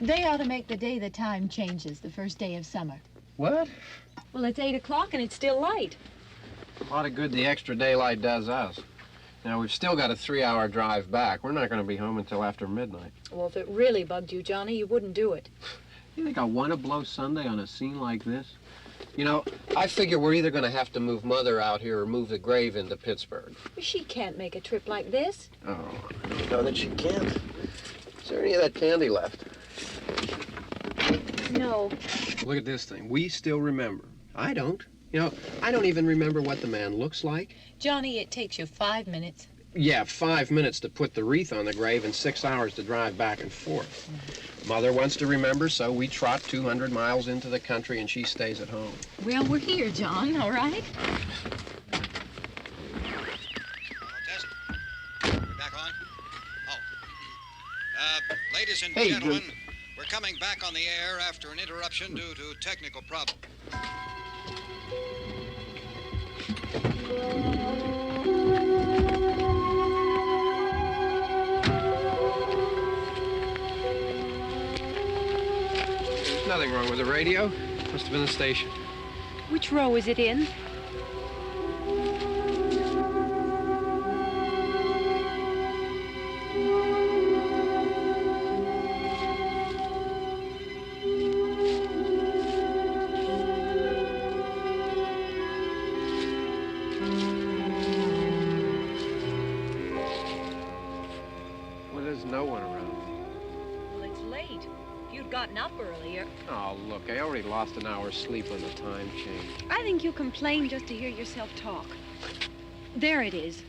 They ought to make the day the time changes, the first day of summer. What? Well, it's 8 o'clock and it's still light. A lot of good the extra daylight does us. Now, we've still got a 3-hour drive back. We're not going to be home until after midnight. Well, if it really bugged you, Johnny, you wouldn't do it. You think I want to blow Sunday on a scene like this? You know, I figure we're either going to have to move Mother out here or move the grave into Pittsburgh. She can't make a trip like this. Oh, I don't know that she can't. Is there any of that candy left? No. Look at this thing. We still remember. I don't. You know, I don't even remember what the man looks like. Johnny, it takes you 5 minutes. Yeah, 5 minutes to put the wreath on the grave and 6 hours to drive back and forth. Mother wants to remember, so we trot 200 miles into the country and she stays at home. Well, we're here, John, all right? Test. We're back on? Oh. Ladies and Hey, gentlemen, we're coming back on the air after an interruption due to technical problem. There's nothing wrong with the radio. Must have been the station. Which row is it in? Well, there's no one around. Well, it's late. If you'd gotten up earlier. Oh, look, I already lost an hour's sleep on the time change. I think you complain just to hear yourself talk. There it is.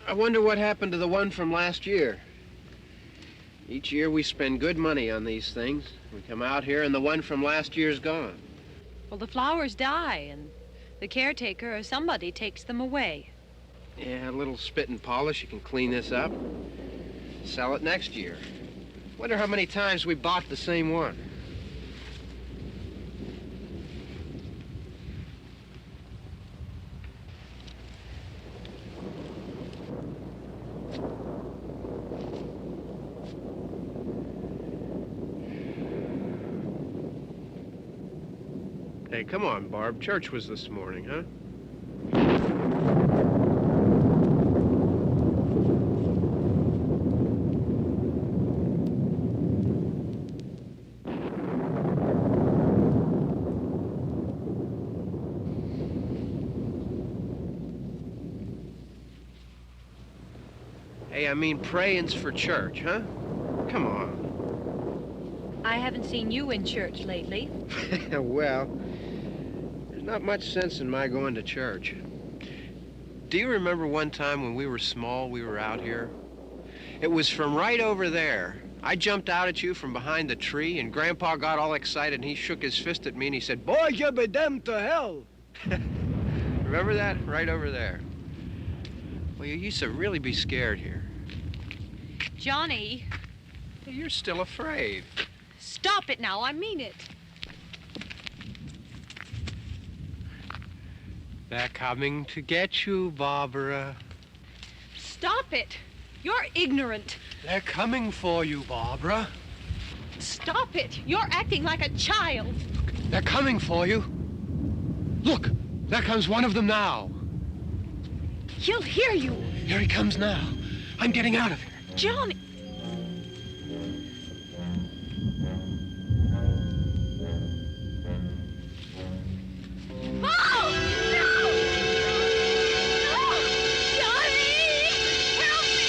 I wonder what happened to the one from last year. Each year we spend good money on these things. We come out here and the one from last year's gone. Well, the flowers die, and the caretaker or somebody takes them away. Yeah, a little spit and polish, you can clean this up. Sell it next year. Wonder how many times we bought the same one. Hey, come on, Barb. Church was this morning, huh? Hey, I mean, praying's for church, huh? Come on. I haven't seen you in church lately. Well, there's not much sense in my going to church. Do you remember one time when we were small, we were out here? It was from right over there. I jumped out at you from behind the tree, and Grandpa got all excited, and he shook his fist at me, and he said, "Boy, you be damned to hell." Remember that? Right over there. Well, you used to really be scared here. Johnny, You're still afraid. stop it now. I mean it. They're coming to get you, Barbara. Stop it. You're ignorant. They're coming for you, Barbara. Stop it. You're acting like a child. They're coming for you. Look, there comes one of them now. He'll hear you. Here he comes now. I'm getting out of here. Johnny. Oh! No! No! Johnny! Help me!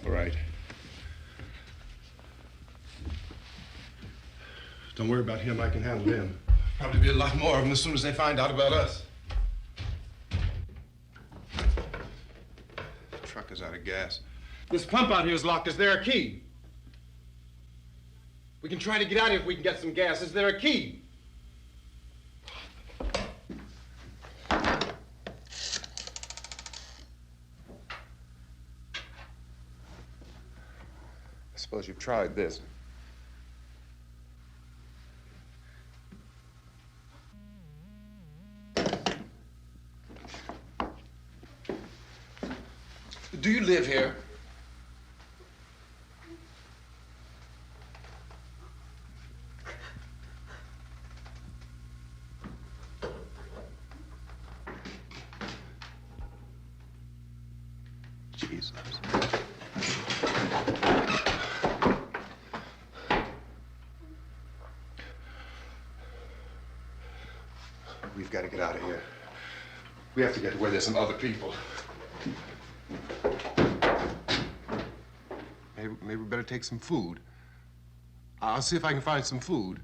All right. Don't worry about him. I can handle him. Probably be a lot more of them as soon as they find out about us. The truck is out of gas. This pump out here is locked. Is there a key? We can try to get out of here if we can get some gas. Is there a key? I suppose you've tried this. Do you live here? Jesus. We've got to get out of here. We have to get to where there's some other people. Maybe we better take some food. I'll see if I can find some food.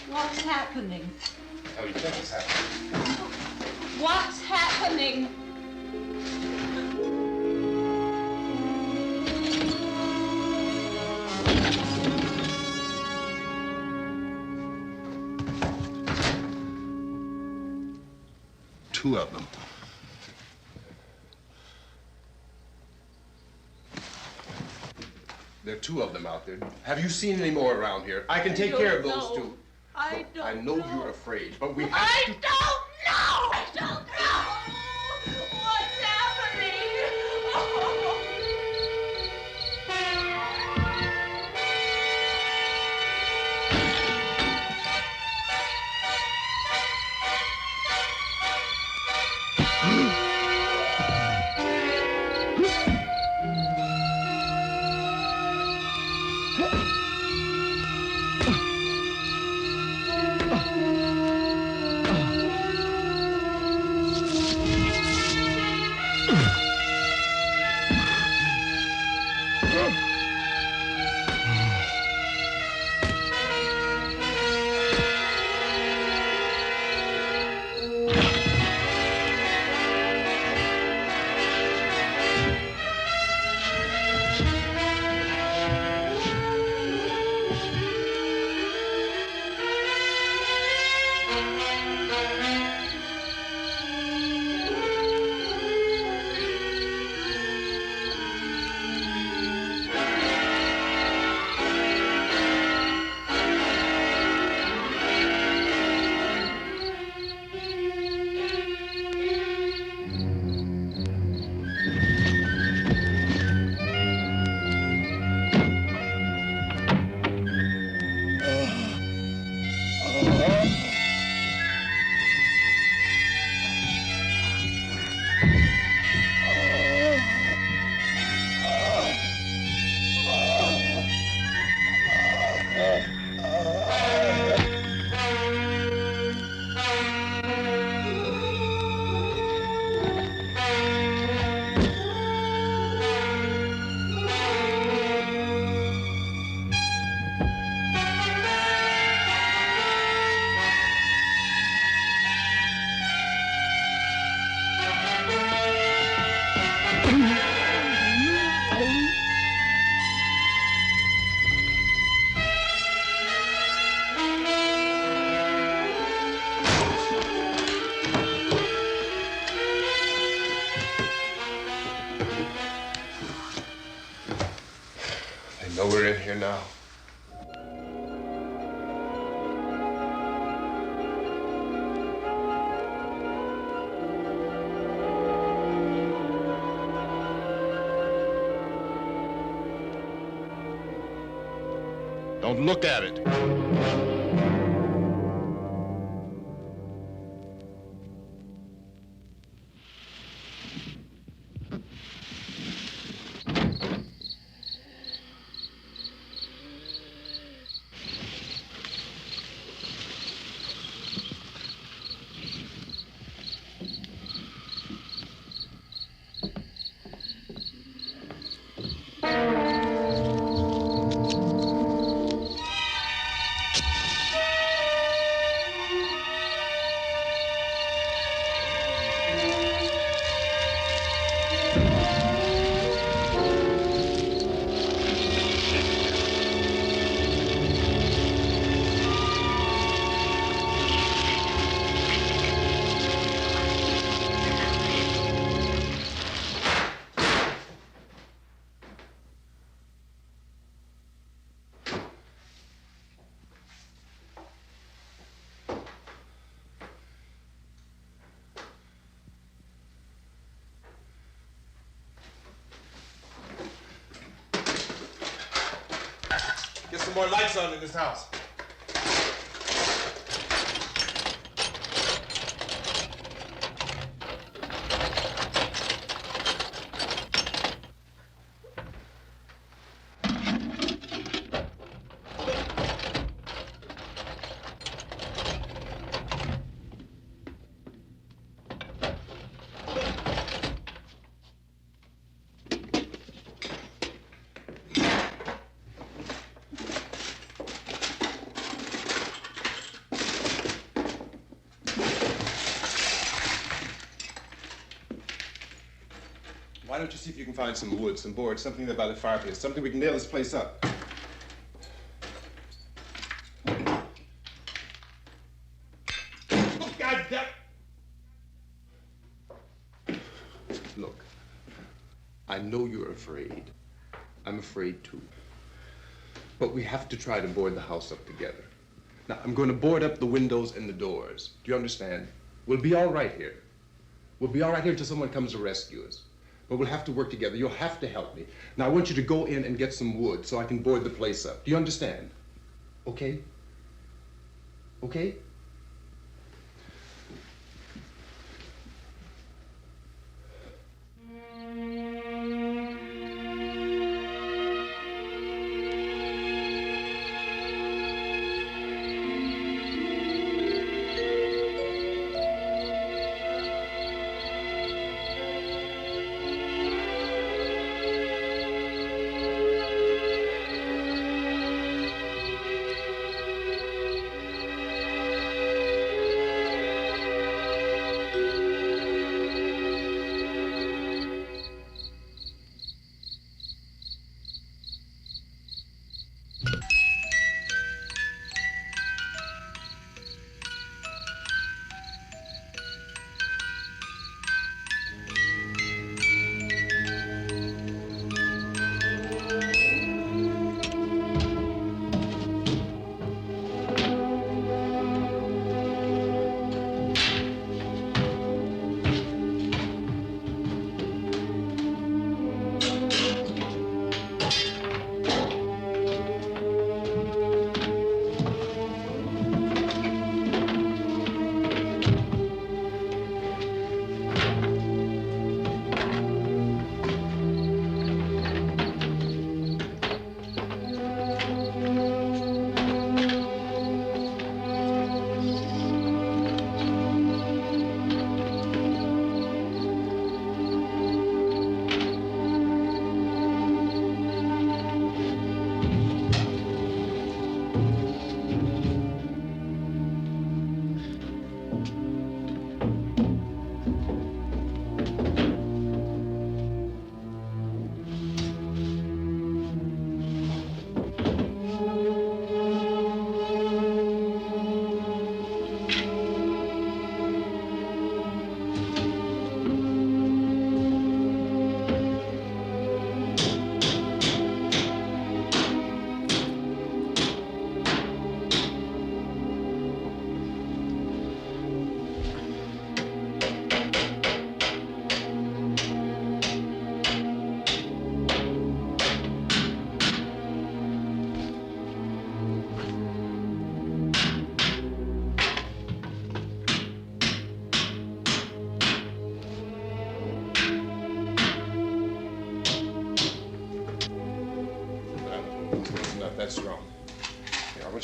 What's happening? Oh, you think it's happening? What's happening? Two of them. There are two of them out there. Have you seen any more around here? I can take care of those two. I don't I know you're afraid, but we have to... I don't know! I don't know! What's happening? Oh. here now. Don't look at it. Get some more lights on in this house. Why don't you see if you can find some wood, some board, something there by the fireplace, something we can nail this place up. Oh, God damn! Look, I know you're afraid. I'm afraid too. But we have to try to board the house up together. Now, I'm going to board up the windows and the doors. Do you understand? We'll be all right here. We'll be all right here until someone comes to rescue us. But we'll have to work together. You'll have to help me. Now, I want you to go in and get some wood so I can board the place up. Do you understand? Okay? Okay?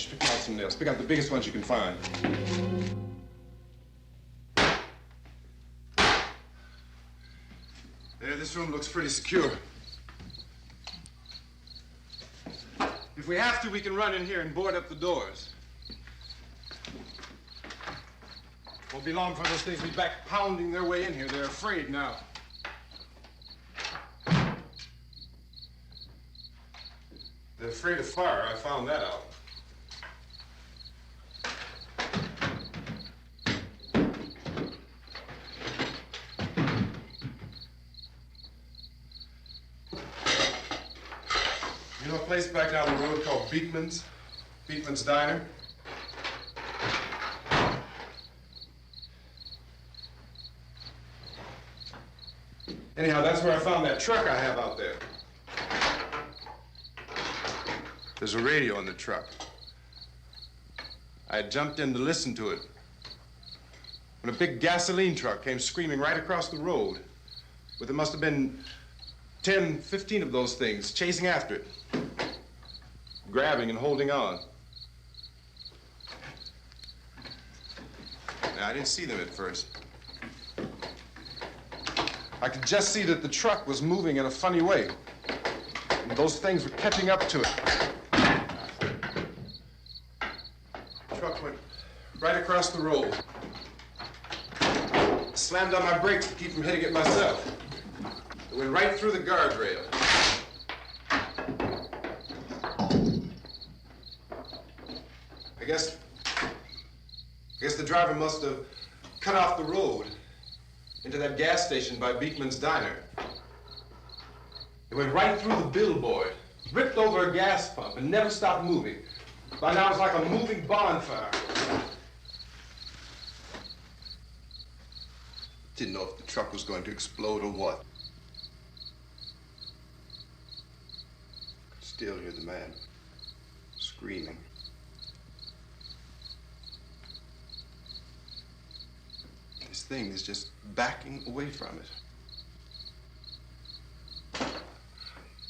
Just pick out some nails. Pick out the biggest ones you can find. There, this room looks pretty secure. If we have to, we can run in here and board up the doors. Won't be long for those things to be back pounding their way in here. They're afraid now. They're afraid of fire. I found that out. You know a place back down the road called Beekman's? Beekman's Diner? Anyhow, that's where I found that truck I have out there. There's a radio in the truck. I had jumped in to listen to it when a big gasoline truck came screaming right across the road with there must have been 10, 15 of those things chasing after it, grabbing and holding on. Now, I didn't see them at first. I could just see that the truck was moving in a funny way. And those things were catching up to it. The truck went right across the road. Slammed on my brakes to keep from hitting it myself. It went right through the guardrail. I guess the driver must have cut off the road into that gas station by Beekman's Diner. It went right through the billboard, ripped over a gas pump, and never stopped moving. By now, it's like a moving bonfire. Didn't know if the truck was going to explode or what. Could still hear the man screaming. This thing is just backing away from it.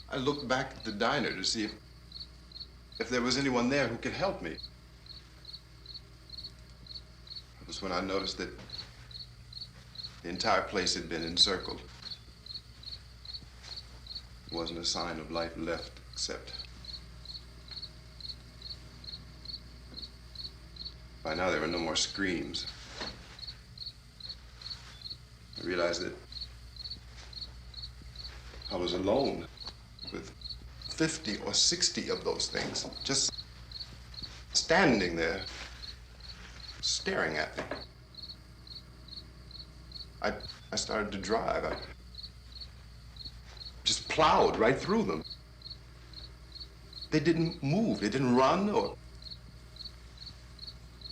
I looked back at the diner to see if there was anyone there who could help me. It was when I noticed that the entire place had been encircled. There wasn't a sign of life left except by now there were no more screams. I realized that I was alone with 50 or 60 of those things, just standing there, staring at me. I started to drive. I just plowed right through them. They didn't move, they didn't run or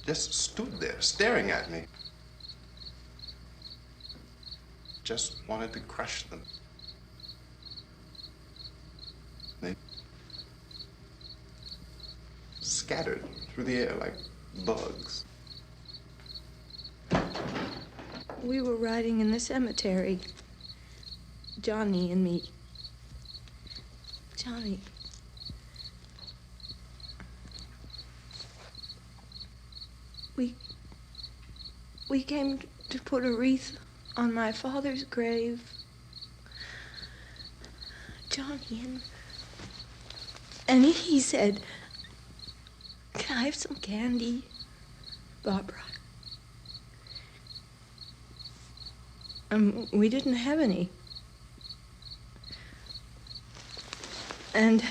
just stood there, staring at me. Just wanted to crush them. They scattered through the air like bugs. We were riding in the cemetery, Johnny and me. Johnny. We came to put a wreath on my father's grave. Johnny, and he said, "Can I have some candy, Barbara?" We didn't have any. And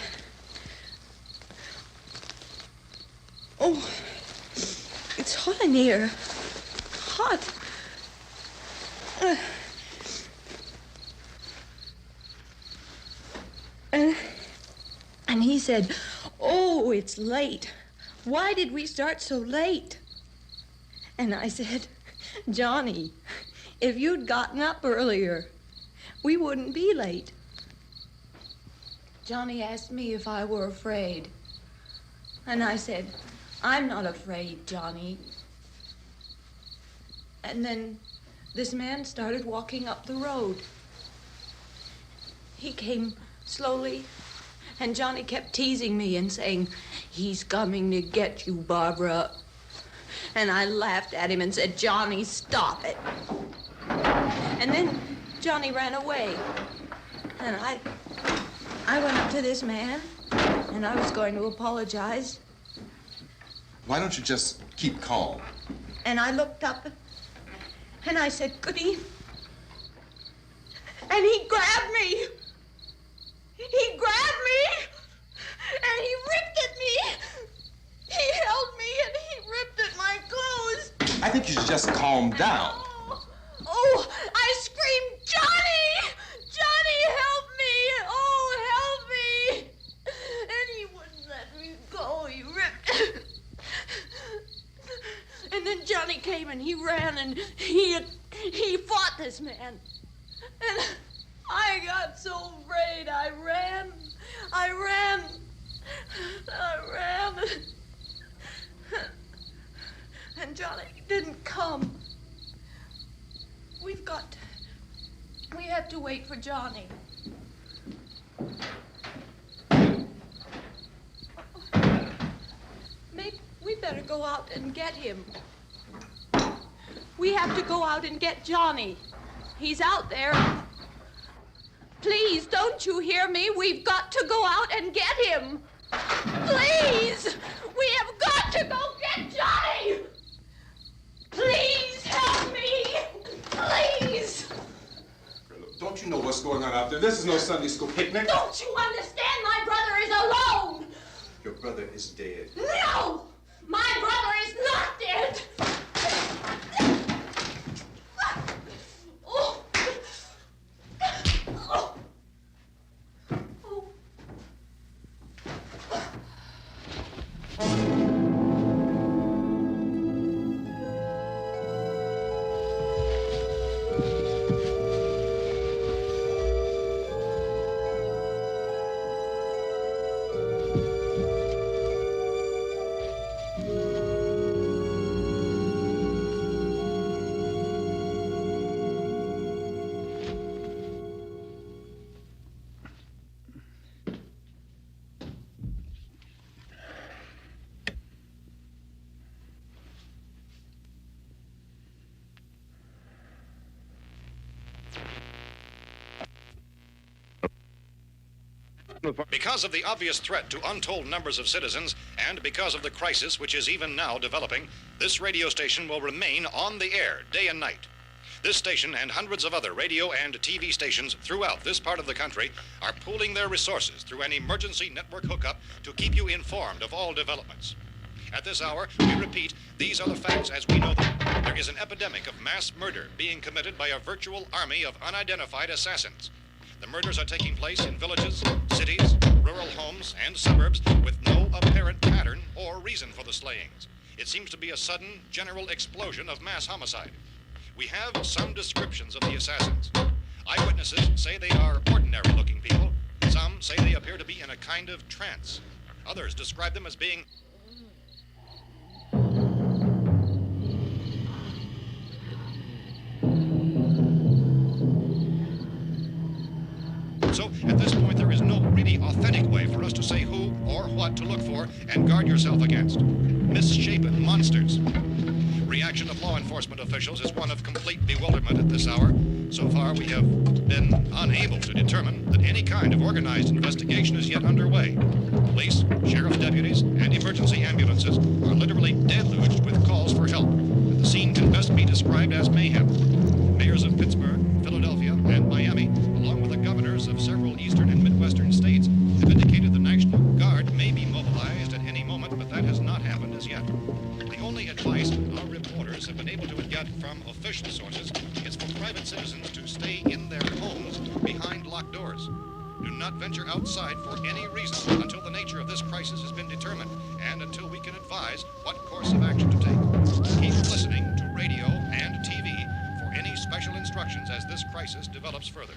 oh, it's hot in here. Hot. And he said, "Oh, it's late. Why did we start so late?" And I said, "Johnny, if you'd gotten up earlier, we wouldn't be late." Johnny asked me if I were afraid. And I said, "I'm not afraid, Johnny." And then this man started walking up the road. He came slowly And Johnny kept teasing me and saying, "He's coming to get you, Barbara." And I laughed at him and said, "Johnny, stop it." And then Johnny ran away. And I went up to this man, and I was going to apologize. Why don't you just keep calm? And I looked up, and I said, "Goody." And he grabbed me. He grabbed me, and he ripped at me. He held me, and he ripped at my clothes. I think you should just calm down. Oh, I screamed, "Johnny! Johnny, help me! Oh, help me!" And he wouldn't let me go. He ripped. And then Johnny came and he ran and he fought this man. And I got so afraid. I ran. And Johnny didn't come. We have to wait for Johnny. Maybe we better go out and get him. We have to go out and get Johnny. He's out there. Please, don't you hear me? We've got to go out and get him. Please! We have got to go get Johnny! Please help me! Please! Don't you know what's going on out there? This is no Sunday school picnic. Don't you understand? My brother is alone! Your brother is dead. No! My brother is not dead! Oh. Oh. Oh. Because of the obvious threat to untold numbers of citizens, and because of the crisis which is even now developing, this radio station will remain on the air day and night. This station and hundreds of other radio and TV stations throughout this part of the country are pooling their resources through an emergency network hookup to keep you informed of all developments. At this hour, we repeat, these are the facts as we know them. There is an epidemic of mass murder being committed by a virtual army of unidentified assassins. The murders are taking place in villages, cities, rural homes, and suburbs with no apparent pattern or reason for the slayings. It seems to be a sudden, general explosion of mass homicide. We have some descriptions of the assassins. Eyewitnesses say they are ordinary-looking people. Some say they appear to be in a kind of trance. Others describe them as being So, at this point, there is no really authentic way for us to say who or what to look for and guard yourself against. Misshapen monsters. Reaction of law enforcement officials is one of complete bewilderment at this hour. So far, we have been unable to determine that any kind of organized investigation is yet underway. Police, sheriff's deputies, and emergency ambulances are literally deluged with calls for help. The scene can best be described as mayhem. Mayors of Pittsburgh, Philadelphia, and Miami, along with the governors of several eastern and midwestern states, have indicated the National Guard may be mobilized at any moment, but that has not happened as yet. The only advice our reporters have been able to get from official sources is for private citizens to stay in their homes behind locked doors. Do not venture outside for any reason until the nature of this crisis has been determined and until we can advise what course of action to take. Keep listening to radio and TV for any special instructions as this crisis develops further.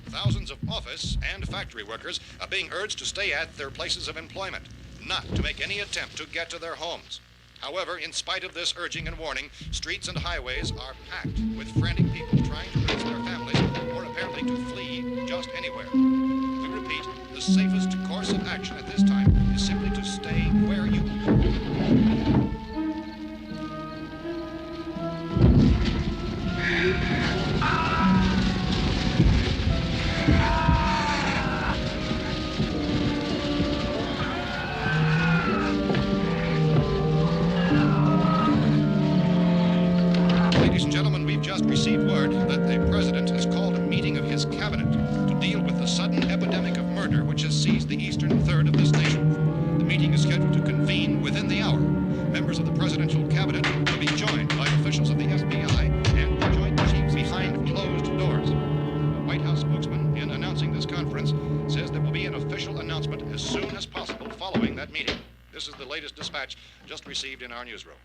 Thousands of office and factory workers are being urged to stay at their places of employment, not to make any attempt to get to their homes. However, in spite of this urging and warning, streets and highways are packed with frantic people trying to reach their families or apparently to flee just anywhere. We repeat, the safest course that the president has called a meeting of his cabinet to deal with the sudden epidemic of murder which has seized the eastern third of this nation. The meeting is scheduled to convene within the hour. Members of the presidential cabinet will be joined by officials of the FBI and the Joint Chiefs behind closed doors. A White House spokesman, in announcing this conference, says there will be an official announcement as soon as possible following that meeting. This is the latest dispatch just received in our newsroom.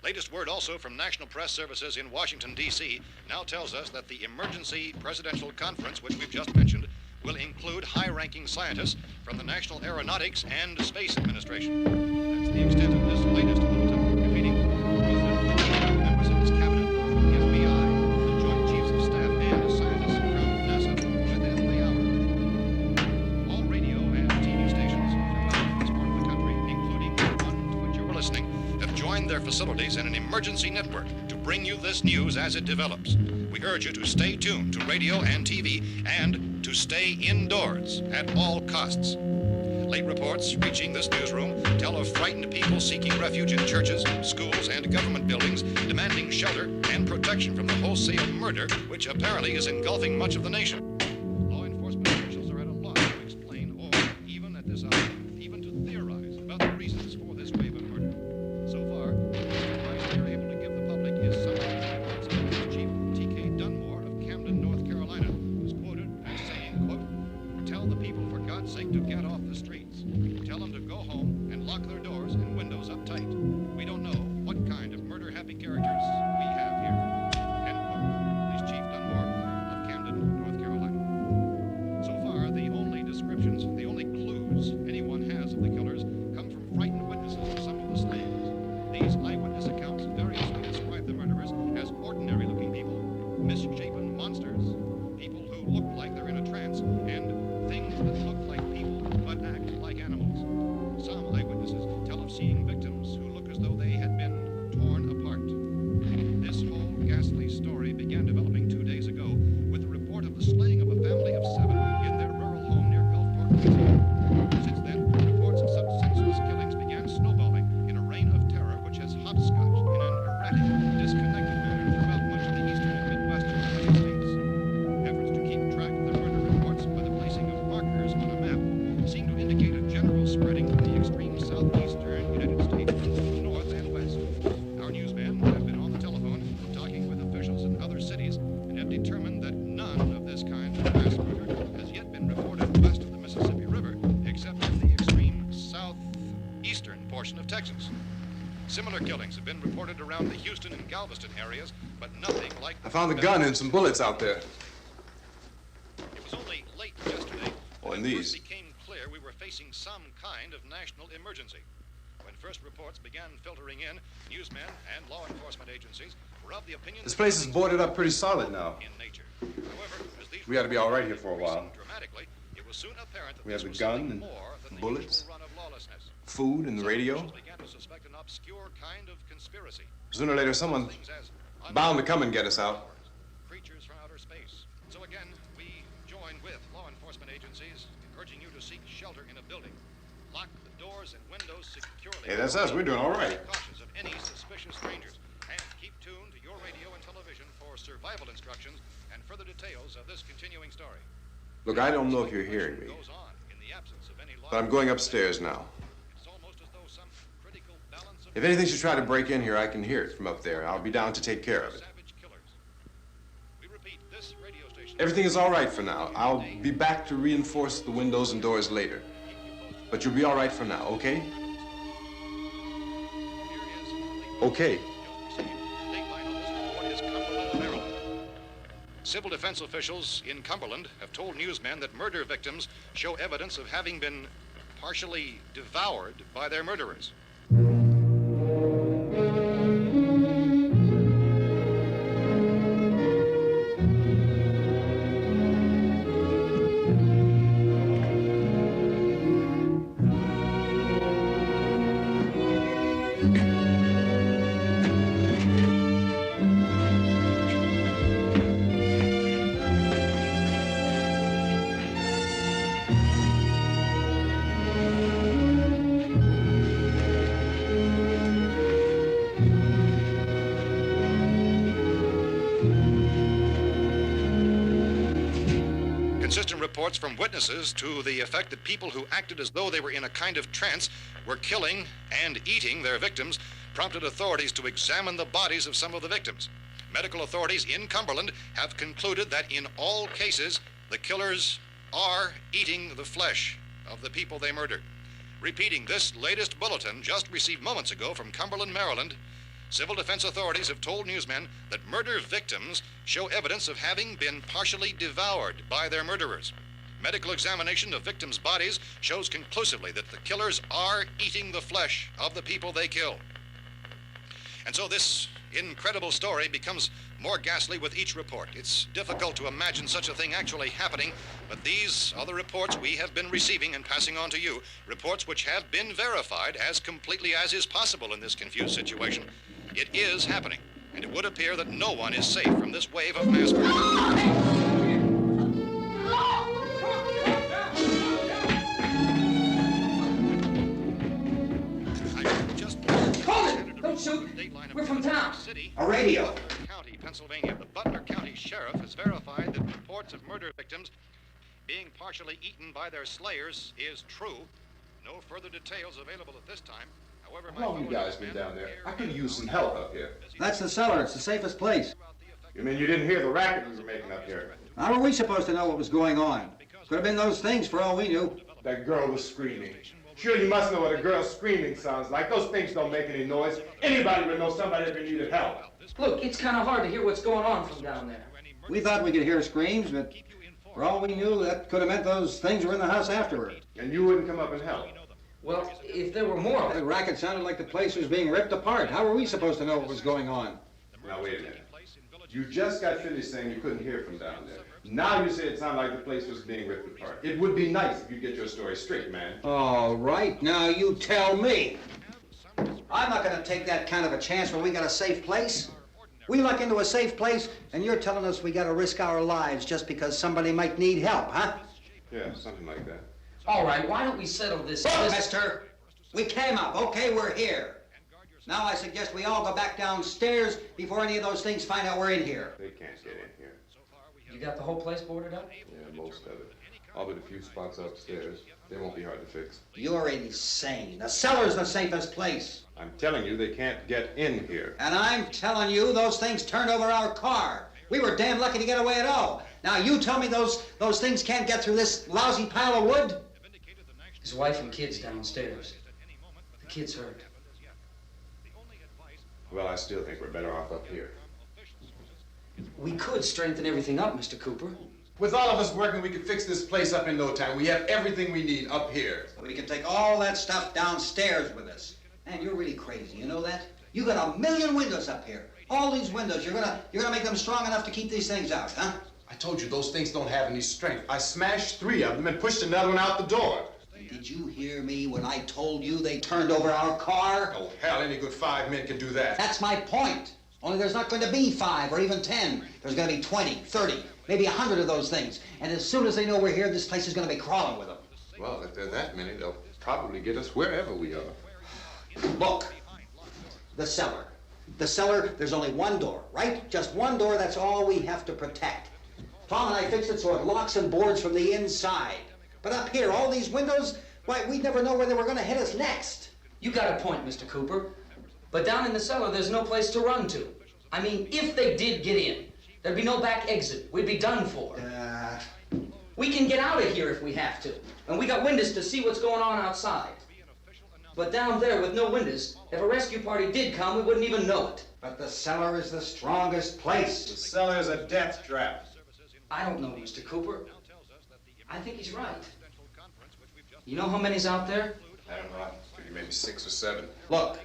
Latest word also from National Press Services in Washington, D.C. now tells us that the emergency presidential conference, which we've just mentioned, will include high-ranking scientists from the National Aeronautics and Space Administration. That's the extent of this latest bulletin, convening President, members of his cabinet, the FBI, the Joint Chiefs of Staff, and scientists from NASA within the hour. All radio and TV stations from this part of the country, including the one to which you're listening, have joined their facilities in an emergency network to bring you this news as it develops. We urge you to stay tuned to radio and TV and to stay indoors at all costs. Late reports reaching this newsroom tell of frightened people seeking refuge in churches, schools, and government buildings, demanding shelter and protection from the wholesale murder which apparently is engulfing much of the nation. Law enforcement officials are at a loss to explain or, even at this hour, even to theorize about the reasons for this wave of murder. So far, the advice they're able to give the public is summary reports of Police Chief T.K. Dunmore of Camden, North Carolina, who's quoted as saying, quote, "Tell the people for God's sake to get off the streets. Tell them to go home and lock their doors and windows up tight. We don't know what kind of murder-happy characters we have here." End quote. Police Chief Dunmore of Camden, North Carolina. So far, the only descriptions, the only clues anyone has of the killers come from frightened witnesses of some of the slayings. These eyewitness accounts variously describe the murderers as ordinary-looking people, misshapen monsters, people who look like they're in a trance, and things that look like people but act like animals. Some eyewitnesses tell of seeing victims who look as though they had been torn apart. This whole ghastly story began developing 2 days ago with the report of the slaying of a family of 7 in their rural home near Gulfport, Louisiana. Since then, reports of such senseless killings began snowballing in a reign of terror which has hopscotched in an erratic, disconnected manner throughout much of the eastern and midwestern United States. Efforts to keep track of the murder reports by the placing of markers on a map seem to indicate a general spreading from the extreme southeastern United States to the north and west. Our newsmen have been on the telephone talking with officials in other cities and have determined that none of this kind of mass murder has yet been reported west of the Mississippi River, except in the extreme southeastern portion of Texas. Similar killings have been reported around the Houston and Galveston areas, but nothing like I found the gun and some bullets out there. It was only late yesterday Oh, that and it these. first became clear we were facing some kind of national emergency. When first reports began filtering in, newsmen and law enforcement agencies were of the opinion This that place is things boarded were up pretty solid now. in nature. However, as these We ought to be all right here for a reports while. increased dramatically, it was soon apparent that We have this the was gun something and more than the bullets, usual run of lawlessness. Food and the Some radio. officials began to suspect an obscure kind of conspiracy. Sooner or later, someone's Things as bound to come and get us out. creatures from outer space. So again, we join with law enforcement agencies, urging you to seek shelter in a building. Lock the doors and windows securely. Hey, that's us. We're doing all right. Be cautious of any suspicious strangers. And keep tuned to your radio and television for survival instructions and further details of this continuing story. Look, I don't know if you're hearing me, Goes on in the absence of any law. but I'm going upstairs now. It's almost as though some critical balance of If anything should try to break in here, I can hear it from up there. I'll be down to take care of it. savage killers. We repeat, this radio station. Everything is all right for now. I'll be back to reinforce the windows and doors later. But you'll be all right for now, okay? Okay. Dateline on this report is Cumberland, Maryland. Civil defense officials in Cumberland have told newsmen that murder victims show evidence of having been partially devoured by their murderers. reports from witnesses to the effect that people who acted as though they were in a kind of trance were killing and eating their victims prompted authorities to examine the bodies of some of the victims. Medical authorities in Cumberland have concluded that in all cases, the killers are eating the flesh of the people they murdered. Repeating this latest bulletin just received moments ago from Cumberland, Maryland, civil defense authorities have told newsmen that murder victims show evidence of having been partially devoured by their murderers. Medical examination of victims' bodies shows conclusively that the killers are eating the flesh of the people they kill. And so this incredible story becomes more ghastly with each report. It's difficult to imagine such a thing actually happening, but these are the reports we have been receiving and passing on to you, reports which have been verified as completely as is possible in this confused situation. It is happening, and it would appear that no one is safe from this wave of mass murder. Don't shoot! We're from town. A radio. County, Pennsylvania. The Butler County Sheriff has verified that reports of murder victims being partially eaten by their slayers is true. No further details available at this time. However, How long you guys been down there? I could use some help up here. That's the cellar. It's the safest place. You mean you didn't hear the racket we were making up here? How were we supposed to know what was going on? Could have been those things for all we knew. That girl was screaming. Sure, you must know what a girl screaming sounds like. Those things don't make any noise. Anybody would know somebody ever needed help. Look, it's kind of hard to hear what's going on from down there. We thought we could hear screams, but for all we knew, that could have meant those things were in the house afterward. And you wouldn't come up and help? Well, if there were more... The racket sounded like the place was being ripped apart. How were we supposed to know what was going on? Now, wait a minute. You just got finished saying you couldn't hear from down there. Now you say it sounded like the place was being ripped apart. It would be nice if you get your story straight, man. All right, now you tell me. I'm not going to take that kind of a chance when we got a safe place. We luck into a safe place, and you're telling us we got to risk our lives just because somebody might need help, huh? Yeah, something like that. All right, why don't we settle this... Look, mister, we came up. Okay, we're here. Now I suggest we all go back downstairs before any of those things find out we're in here. They can't get in here. You got the whole place boarded up? Yeah, most of it. All but a few spots upstairs. They won't be hard to fix. You're insane. The cellar's the safest place. I'm telling you, they can't get in here. And I'm telling you, those things turned over our car. We were damn lucky to get away at all. Now you tell me those things can't get through this lousy pile of wood? His wife and kids downstairs. The kid's hurt. Well, I still think we're better off up here. We could strengthen everything up, Mr. Cooper. With all of us working, we could fix this place up in no time. We have everything we need up here. We can take all that stuff downstairs with us. Man, you're really crazy, you know that? You got 1 million windows up here. All these windows, you're gonna make them strong enough to keep these things out, huh? I told you those things don't have any strength. I smashed 3 of them and pushed another one out the door. Did you hear me when I told you they turned over our car? Oh, hell, any good 5 men can do that. That's my point. Only there's not going to be 5 or even 10. There's going to be 20, 30, maybe 100 of those things. And as soon as they know we're here, this place is going to be crawling with them. Well, if there are that many, they'll probably get us wherever we are. Look, the cellar. The cellar, there's only one door, right? Just one door, that's all we have to protect. Tom and I fixed it so it locks and boards from the inside. But up here, all these windows, why, we'd never know where they were going to hit us next. You got a point, Mr. Cooper. But down in the cellar, there's no place to run to. I mean, if they did get in, there'd be no back exit. We'd be done for. We can get out of here if we have to. And we got windows to see what's going on outside. But down there with no windows, if a rescue party did come, we wouldn't even know it. But the cellar is the strongest place. The cellar is a death trap. I don't know, Mr. Cooper. I think he's right. You know how many's out there? I don't know. Maybe 6 or 7. Look,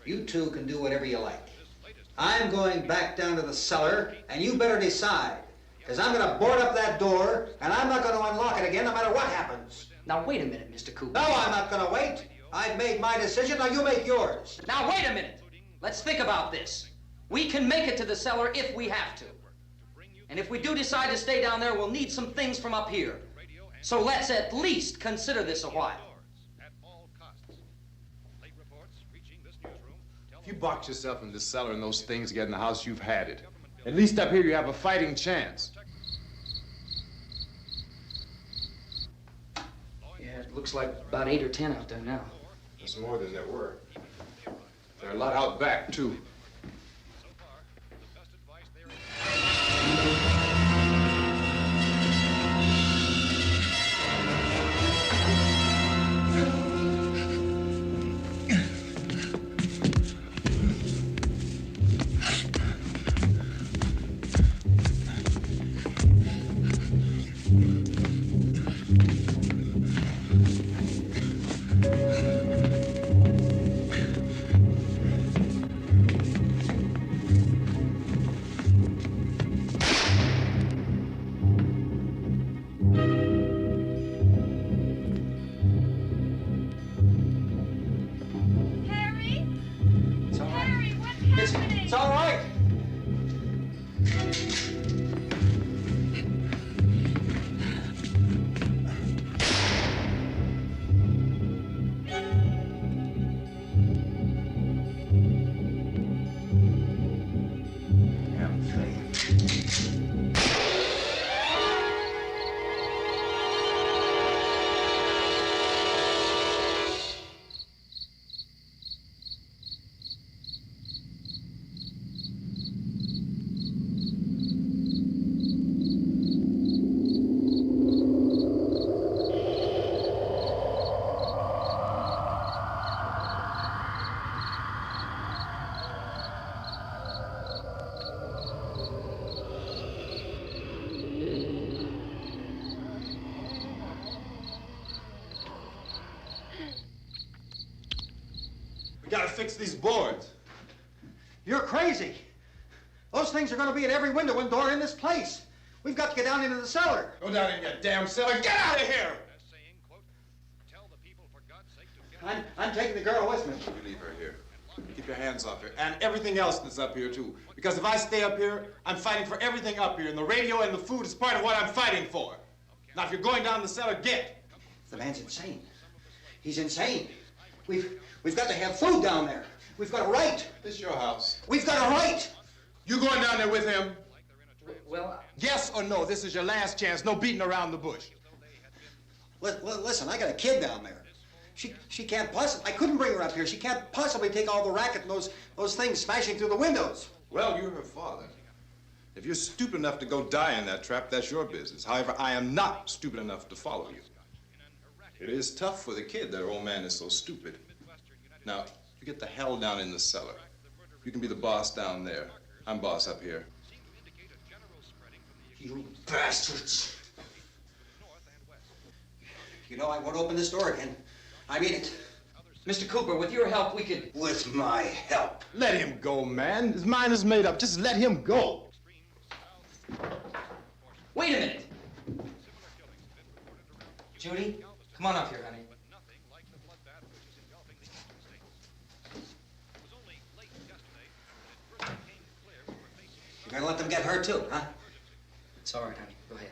you two can do whatever you like. I'm going back down to the cellar, and you better decide. Because I'm going to board up that door, and I'm not going to unlock it again no matter what happens. Now, wait a minute, Mr. Cooper. No, I'm not going to wait. I've made my decision, now you make yours. Now, wait a minute. Let's think about this. We can make it to the cellar if we have to. And if we do decide to stay down there, we'll need some things from up here. So let's at least consider this a while. If you box yourself in this cellar and those things get in the house, you've had it. At least up here you have a fighting chance. It looks like about 8 or 10 out there now. There's more than there were. There are a lot out back, too. It's all right. Damn thing. We gotta fix these boards. You're crazy. Those things are going to be at every window and door in this place. We've got to get down into the cellar. Go down in your damn cellar. Get out of here! I'm taking the girl with me. You leave her here. Keep your hands off her. And everything else that's up here, too. Because if I stay up here, I'm fighting for everything up here. And the radio and the food is part of what I'm fighting for. Now, if you're going down the cellar, get. The man's insane. He's insane. We've got to have food down there. We've got a right. This is your house. We've got a right. You going down there with him? Well, Yes or no? This is your last chance. No beating around the bush. Listen, I got a kid down there. She can't possibly. I couldn't bring her up here. She can't possibly take all the racket and those things smashing through the windows. Well, you're her father. If you're stupid enough to go die in that trap, that's your business. However, I am not stupid enough to follow you. It is tough for the kid that her old man is so stupid. Now, you get the hell down in the cellar. You can be the boss down there. I'm boss up here. You bastards. You know, I won't open this door again. I mean it. Mr. Cooper, with your help, we could... With my help. Let him go, man. His mind is made up. Just let him go. Wait a minute. Judy, come on up here, honey. You're gonna let them get hurt too, huh? It's all right, honey. Go ahead.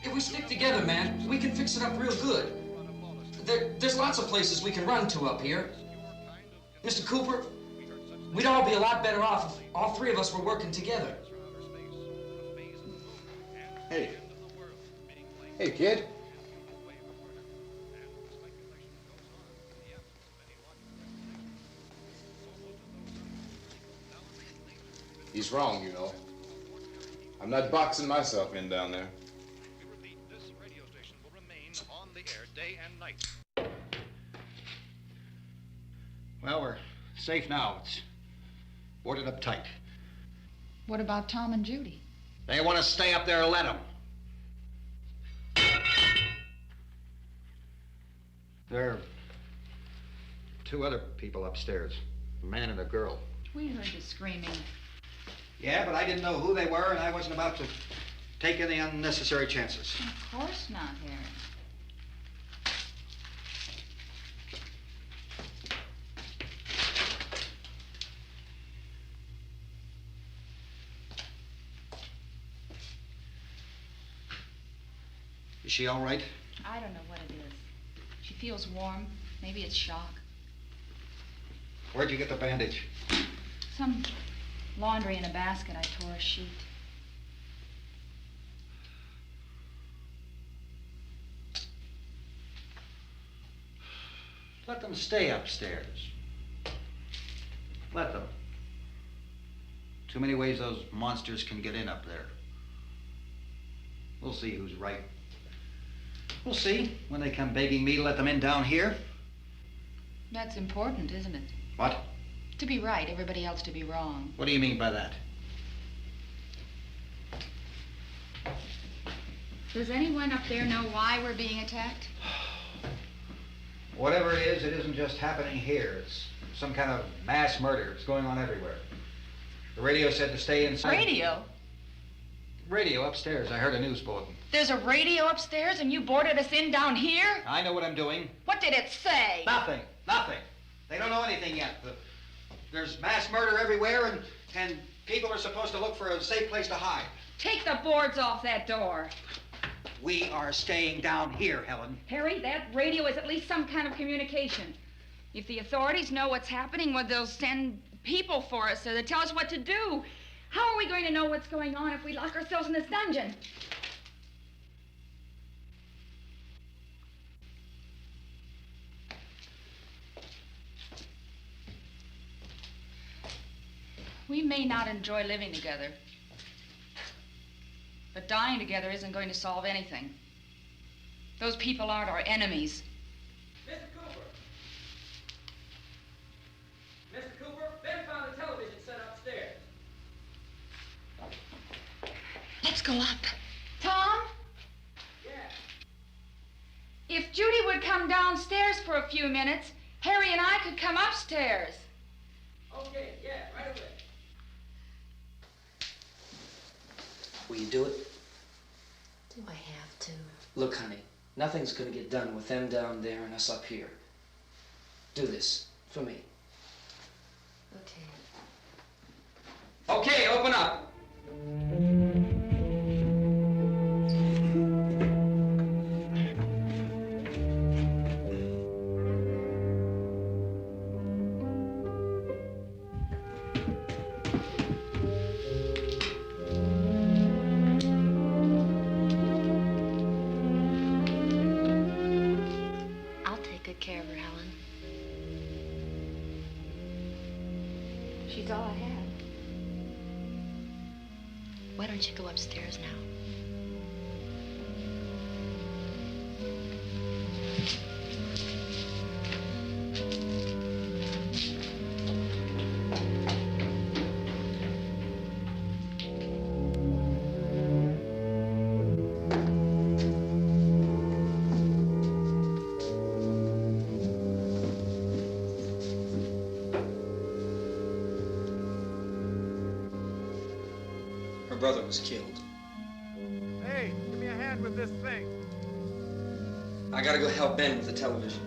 If we stick together, man, we can fix it up real good. There's lots of places we can run to up here. Mr. Cooper, we'd all be a lot better off if all three of us were working together. Hey. Hey, kid. He's wrong, you know. I'm not boxing myself in down there. This radio station will remain on the air day and night. Well, we're safe now. It's boarded up tight. What about Tom and Judy? They want to stay up there, let them. There are two other people upstairs, a man and a girl. We heard the screaming. Yeah, but I didn't know who they were, and I wasn't about to take any unnecessary chances. Of course not, Harry. Is she all right? I don't know what it is. She feels warm. Maybe it's shock. Where'd you get the bandage? Some laundry in a basket. I tore a sheet. Let them stay upstairs. Let them. Too many ways those monsters can get in up there. We'll see who's right. We'll see when they come begging me to let them in down here. That's important, isn't it? What? To be right, everybody else to be wrong. What do you mean by that? Does anyone up there know why we're being attacked? Whatever it isn't just happening here. It's some kind of mass murder. It's going on everywhere. The radio said to stay inside. Radio? Radio upstairs. I heard a news bulletin. There's a radio upstairs and you boarded us in down here? I know what I'm doing. What did it say? Nothing. Nothing. They don't know anything yet. There's mass murder everywhere, and people are supposed to look for a safe place to hide. Take the boards off that door. We are staying down here, Helen. Harry, that radio is at least some kind of communication. If the authorities know what's happening, well, they'll send people for us, so they'll tell us what to do. How are we going to know what's going on if we lock ourselves in this dungeon? We may not enjoy living together, but dying together isn't going to solve anything. Those people aren't our enemies. Mr. Cooper! Mr. Cooper, Ben found a television set upstairs. Let's go up. Tom? Yeah. If Judy would come downstairs for a few minutes, Harry and I could come upstairs. Okay, yeah, right away. Will you do it? Do I have to? Look, honey, nothing's gonna get done with them down there and us up here. Do this for me. Okay. Okay, open up. I'll take good care of her, Helen. She's all I have. Why don't you go upstairs now? Her brother was killed. Hey, give me a hand with this thing. I gotta go help Ben with the television.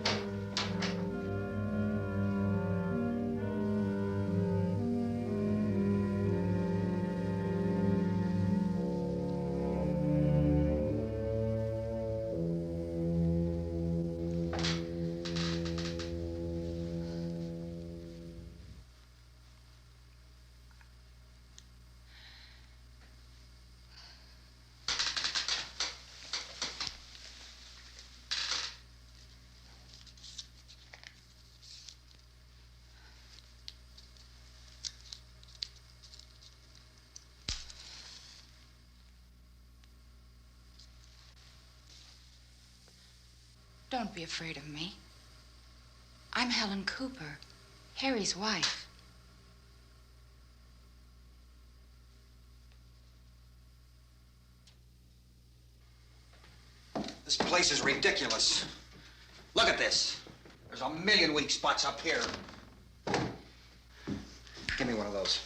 Don't be afraid of me. I'm Helen Cooper, Harry's wife. This place is ridiculous. Look at this. There's a million weak spots up here. Give me one of those.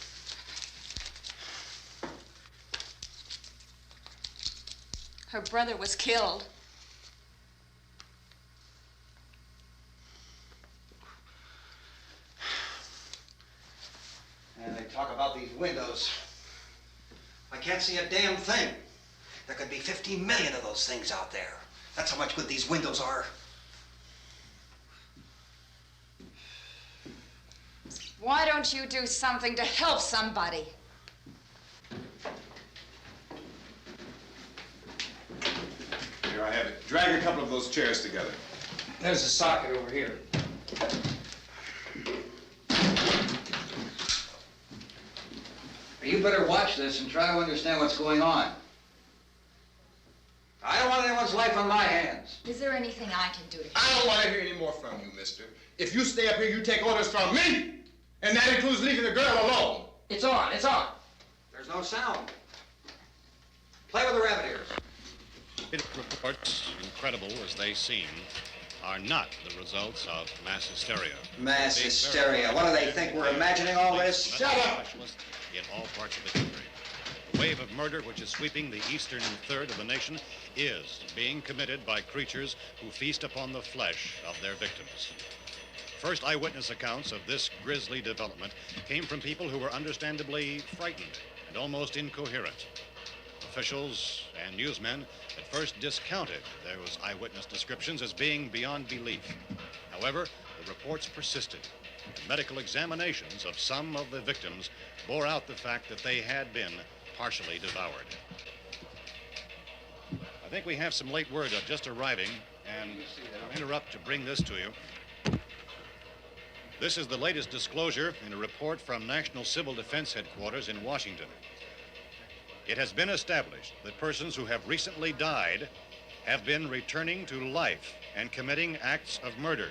Her brother was killed. And they talk about these windows. I can't see a damn thing. There could be 15 million of those things out there. That's how much good these windows are. Why don't you do something to help somebody? Here I have it. Drag a couple of those chairs together. There's a socket over here. You better watch this and try to understand what's going on. I don't want anyone's life on my hands. Is there anything I can do to help? I don't want to hear any more from you, mister. If you stay up here, you take orders from me. And that includes leaving the girl alone. It's on, it's on. There's no sound. Play with the rabbit ears. Reports, incredible as they seem, are not the results of mass hysteria. Mass hysteria. What do they think? We're imagining all this? Shut up! In all parts of the country. The wave of murder which is sweeping the eastern third of the nation is being committed by creatures who feast upon the flesh of their victims. First eyewitness accounts of this grisly development came from people who were understandably frightened and almost incoherent. Officials and newsmen at first discounted those eyewitness descriptions as being beyond belief. However, the reports persisted. The medical examinations of some of the victims bore out the fact that they had been partially devoured. I think we have some late word just arriving, and I'll interrupt to bring this to you. This is the latest disclosure in a report from National Civil Defense Headquarters in Washington. It has been established that persons who have recently died have been returning to life and committing acts of murder.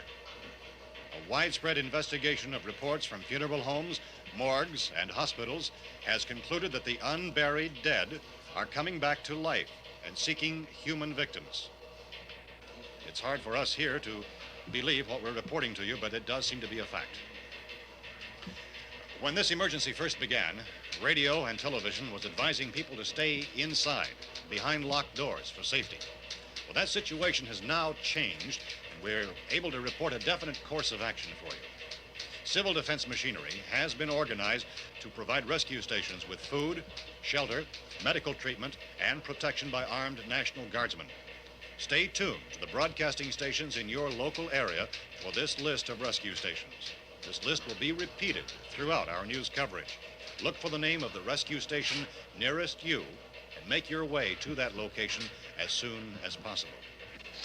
A widespread investigation of reports from funeral homes, morgues, and hospitals has concluded that the unburied dead are coming back to life and seeking human victims. It's hard for us here to believe what we're reporting to you, but it does seem to be a fact. When this emergency first began, radio and television was advising people to stay inside, behind locked doors for safety. Well, that situation has now changed, and we're able to report a definite course of action for you. Civil defense machinery has been organized to provide rescue stations with food, shelter, medical treatment, and protection by armed National Guardsmen. Stay tuned to the broadcasting stations in your local area for this list of rescue stations. This list will be repeated throughout our news coverage. Look for the name of the rescue station nearest you and make your way to that location as soon as possible.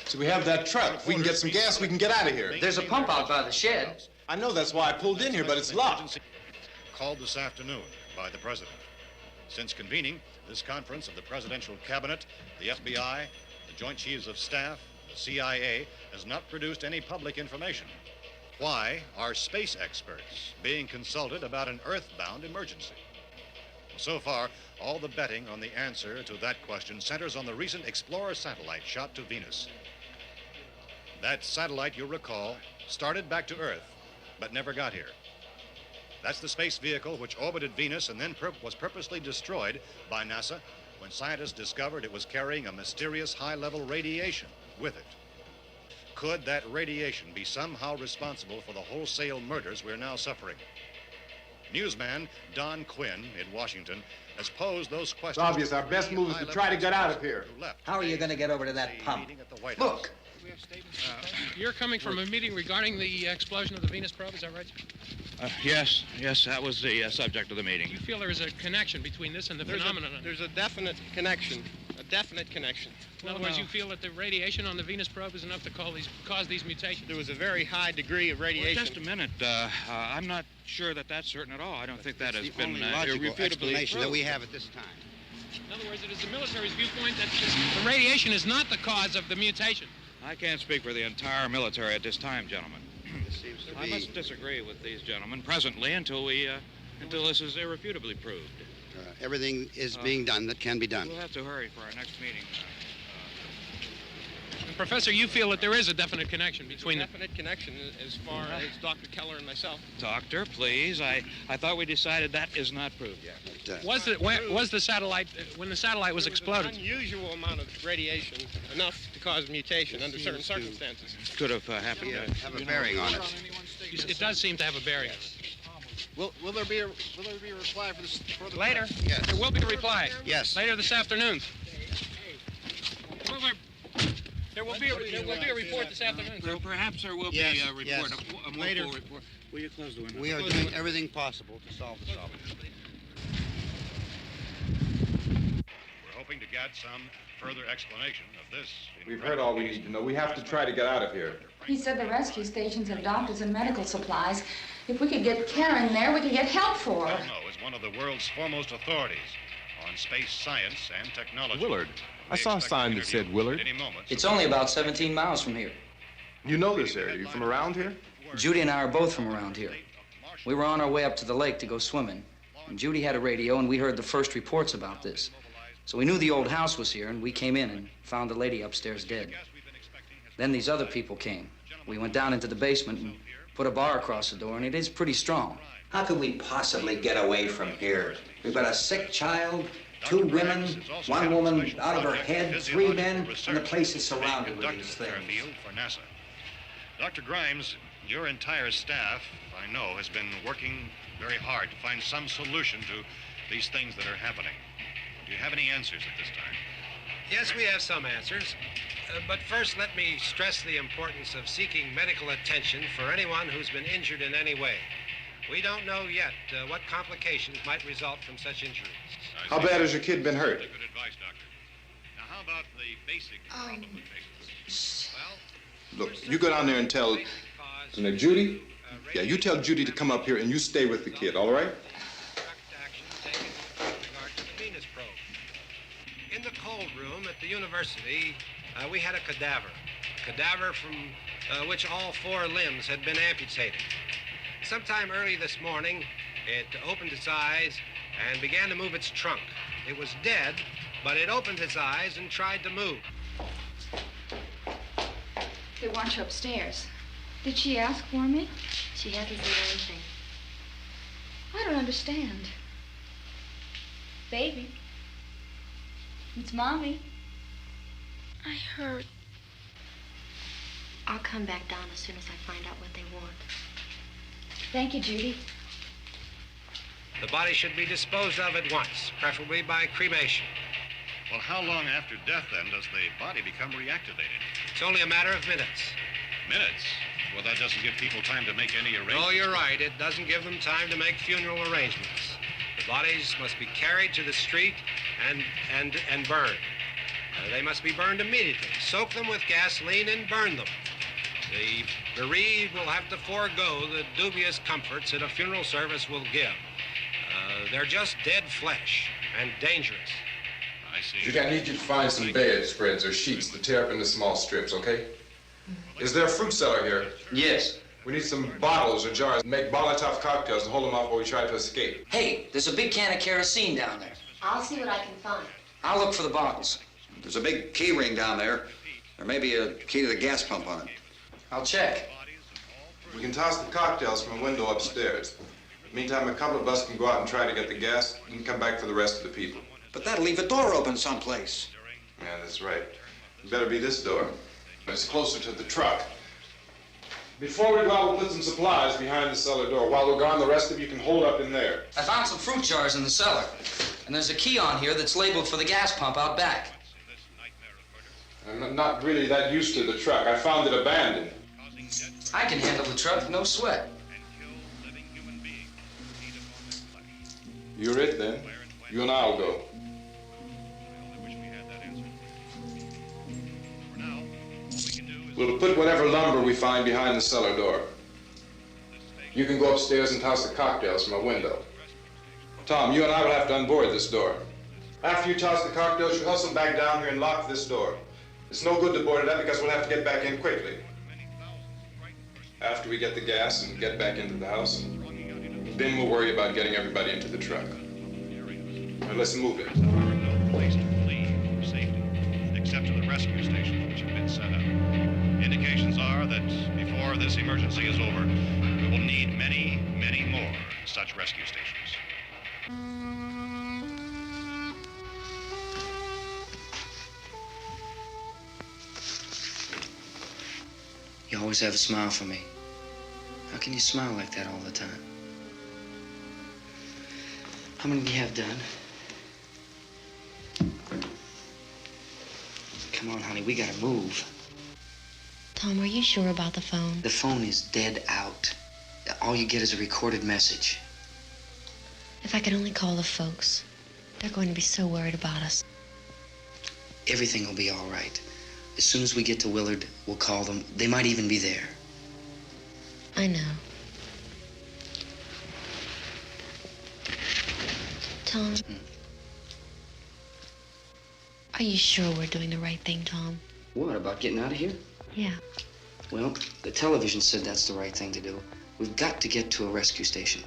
So we have that truck. If we can get some gas, we can get out of here. There's a pump out by the shed. I know, that's why I pulled in here, but it's locked. Called this afternoon by the President. Since convening this conference of the Presidential Cabinet, the FBI, the Joint Chiefs of Staff, the CIA has not produced any public information. Why are space experts being consulted about an earthbound emergency? So far, all the betting on the answer to that question centers on the recent Explorer satellite shot to Venus. That satellite, you'll recall, started back to Earth, but never got here. That's the space vehicle which orbited Venus and then was purposely destroyed by NASA when scientists discovered it was carrying a mysterious high-level radiation with it. Could that radiation be somehow responsible for the wholesale murders we're now suffering? Newsman Don Quinn in Washington has posed those questions. It's obvious our best move is to try to get out of here. How are you going to get over to that pump? Look. You're coming from a meeting regarding the explosion of the Venus probe, is that right? Yes, that was the subject of the meeting. You feel there is a connection between this and the phenomenon? There's a definite connection. In other words, you feel that the radiation on the Venus probe is enough to cause these mutations? There was a very high degree of radiation. Well, just a minute. I'm not sure that that's certain at all. I don't think that has been logical explanation that we have at this time. In other words, it is the military's viewpoint that the radiation is not the cause of the mutation. I can't speak for the entire military at this time, gentlemen. I must disagree with these gentlemen presently until this is irrefutably proved. Everything is being done that can be done. We'll have to hurry for our next meeting. Professor, you feel that there is a definite connection between definite connection as far as Dr. Keller and myself. Doctor, please. I thought we decided that is not proved yet. Was the satellite, when the satellite was exploded? An unusual amount of radiation, enough to cause mutation under certain circumstances. Could have happened. Have a bearing on it. It does seem to have a bearing. Will there be a reply for this? Later? Yes. There will be a reply. Yes. Later this afternoon. There will be a report this afternoon. Well, perhaps there will Yes, be a report, yes. a more Later. full report. Will you close the window? We are Close the doing window. everything possible to solve the problem. We're hoping to get some further explanation of this. We've heard all we need to know. We have to try to get out of here. He said the rescue stations have doctors and medical supplies. If we could get care in there, we could get help for her. Belno is one of the world's foremost authorities on space science and technology. Willard. I saw a sign that said Willard. It's only about 17 miles from here. You know this area. You from around here? Judy and I are both from around here. We were on our way up to the lake to go swimming, and Judy had a radio, and we heard the first reports about this. So we knew the old house was here, and we came in and found the lady upstairs dead. Then these other people came. We went down into the basement and put a bar across the door, and it is pretty strong. How could we possibly get away from here? We've got a sick child, 2 women, 1 woman out of her head, 3 men, and the place is surrounded with these things. For NASA. Dr. Grimes, your entire staff, I know, has been working very hard to find some solution to these things that are happening. Do you have any answers at this time? Yes, we have some answers. But first, let me stress the importance of seeking medical attention for anyone who's been injured in any way. We don't know yet what complications might result from such injuries. How bad has your kid been hurt? Good advice, Doctor. Now, how about the basic medical patients? Look, you go down there and tell... Now, Judy? Yeah, you tell Judy to come up here and you stay with the kid, all right? In the cold room at the university, we had a cadaver from which all 4 limbs had been amputated. Sometime early this morning, it opened its eyes and began to move its trunk. It was dead, but it opened its eyes and tried to move. They want you upstairs. Did she ask for me? She hasn't said anything. I don't understand. Baby. It's Mommy. I heard. I'll come back down as soon as I find out what they want. Thank you, Judy. The body should be disposed of at once, preferably by cremation. Well, how long after death, then, does the body become reactivated? It's only a matter of minutes. Minutes? Well, that doesn't give people time to make any arrangements. Oh, you're right. It doesn't give them time to make funeral arrangements. The bodies must be carried to the street and burned. They must be burned immediately. Soak them with gasoline and burn them. The bereaved will have to forego the dubious comforts that a funeral service will give. They're just dead flesh and dangerous. I see. Judy, I need you to find some bedspreads or sheets to tear up into small strips, okay? Is there a fruit cellar here? Yes. We need some bottles or jars to make Molotov cocktails and hold them off while we try to escape. Hey, there's a big can of kerosene down there. I'll see what I can find. I'll look for the bottles. There's a big key ring down there. There may be a key to the gas pump on it. I'll check. We can toss the cocktails from a window upstairs. Meantime, a couple of us can go out and try to get the gas and come back for the rest of the people. But that'll leave a door open someplace. Yeah, that's right. It better be this door. It's closer to the truck. Before we go out, we'll put some supplies behind the cellar door. While we're gone, the rest of you can hold up in there. I found some fruit jars in the cellar. And there's a key on here that's labeled for the gas pump out back. I'm not really that used to the truck. I found it abandoned. I can handle the truck, no sweat. You're it, then. You and I'll go. We'll put whatever lumber we find behind the cellar door. You can go upstairs and toss the cocktails from a window. Tom, you and I will have to unboard this door. After you toss the cocktails, you hustle back down here and lock this door. It's no good to board it up because we'll have to get back in quickly. After we get the gas and get back into the house, then we'll worry about getting everybody into the truck. Now let's move it. No place to flee for safety, except to the rescue stations which have been set up. Indications are that before this emergency is over, we will need many, many more such rescue stations. You always have a smile for me. How can you smile like that all the time? How many do you have done? Come on, honey, we gotta move. Tom, are you sure about the phone? The phone is dead out. All you get is a recorded message. If I could only call the folks. They're going to be so worried about us. Everything will be all right. As soon as we get to Willard, we'll call them. They might even be there. I know. Tom, are you sure we're doing the right thing, Tom? What, about getting out of here? Yeah. Well, the television said that's the right thing to do. We've got to get to a rescue station.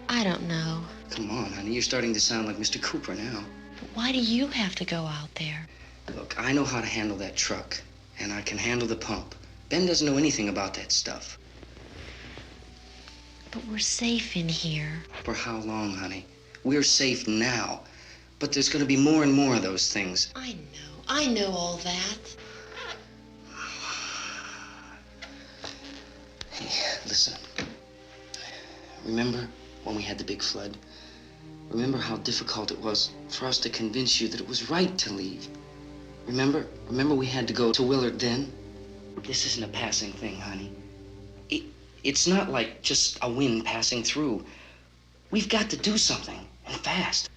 I don't know. Come on, honey. You're starting to sound like Mr. Cooper now. But why do you have to go out there? Look, I know how to handle that truck, and I can handle the pump. Ben doesn't know anything about that stuff. But we're safe in here. For how long, honey? We're safe now. But there's going to be more and more of those things. I know all that. Hey, listen. Remember when we had the big flood? Remember how difficult it was for us to convince you that it was right to leave? Remember we had to go to Willard then? This isn't a passing thing, honey. It's not like just a wind passing through. We've got to do something, and fast.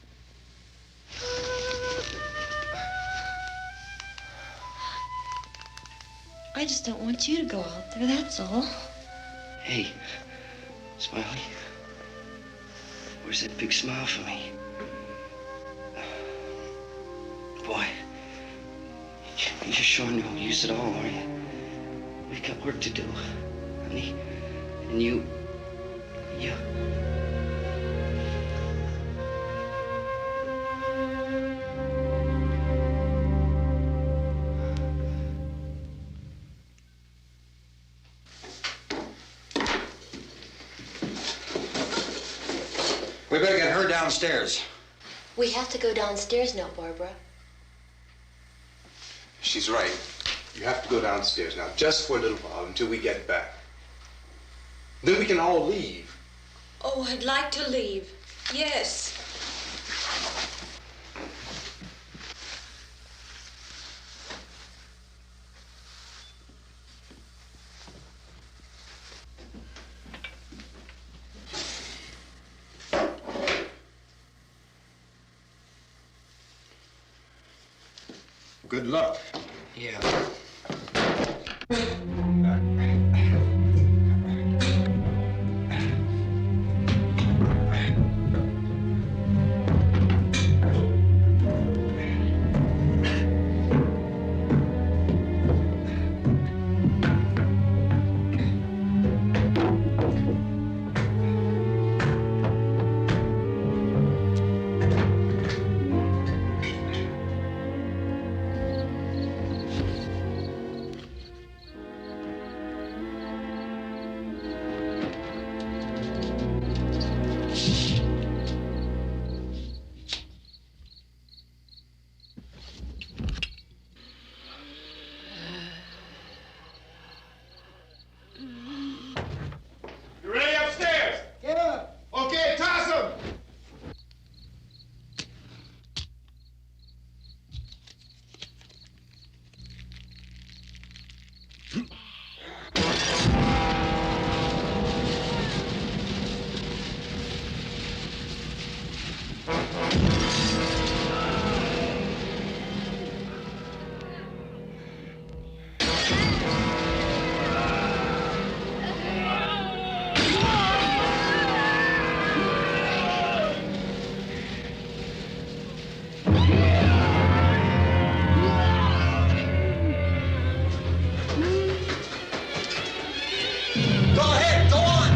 I just don't want you to go out there, that's all. Hey, Smiley, where's that big smile for me? Boy, you're sure no use at all, are you? We've got work to do, honey. And you... We better get her downstairs. We have to go downstairs now, Barbara. She's right. You have to go downstairs now, just for a little while, until we get back. Then we can all leave. Oh, I'd like to leave. Yes. Good luck. Yeah. You ready upstairs? Yeah. Okay, toss him. Go ahead, go on.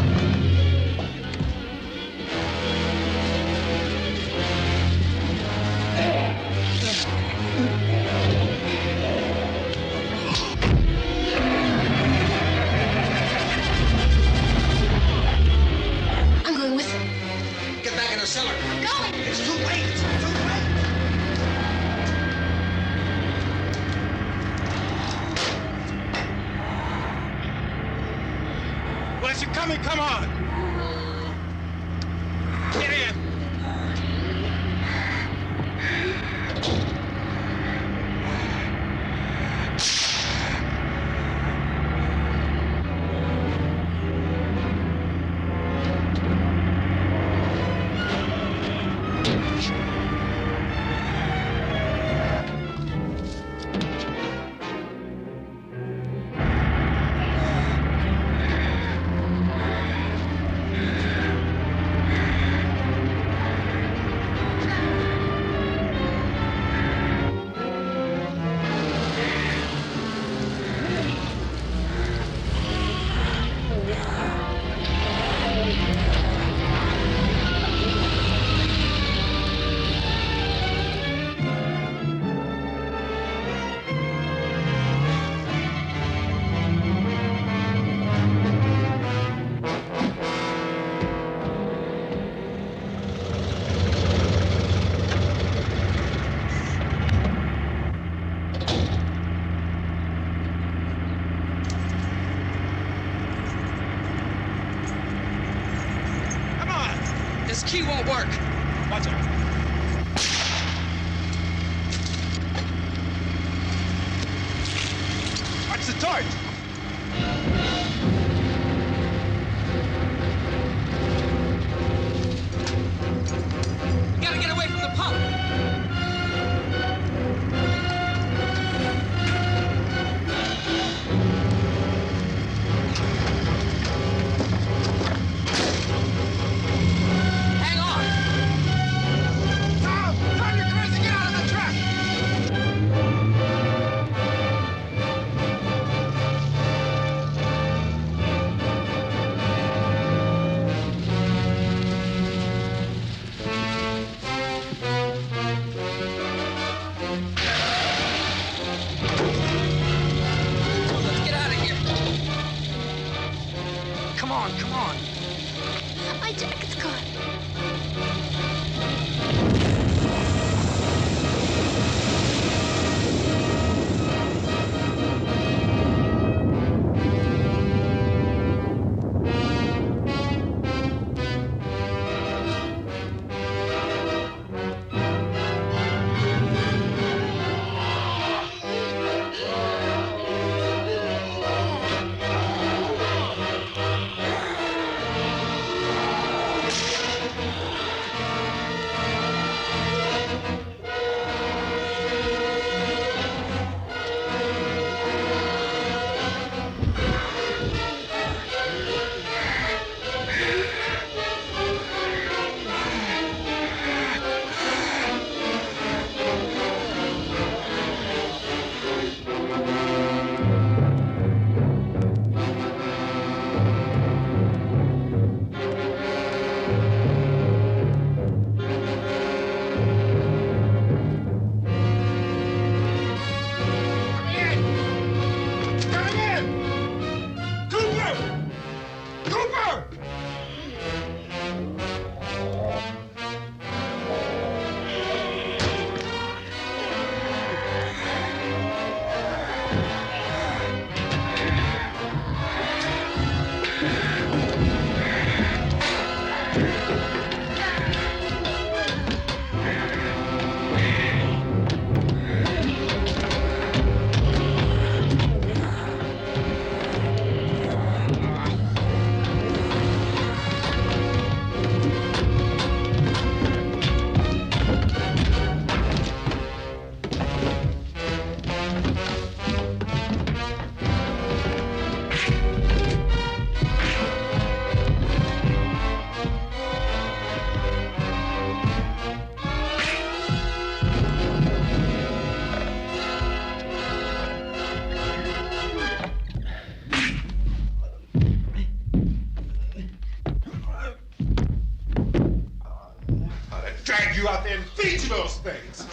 I'm going with him. Get back in the cellar. I'm going. It's too late. It's too late. Well, as you're coming, come on. Get in. key won't work. Watch it. Watch the torch. We gotta get away from the pump. Hang on. Tom! Tom, you're crazy! Get out of the truck! Let's get out of here. Come on, come on. My jacket's caught. Coming in! Cooper! Cooper! I'd drag you out there and feed you those things.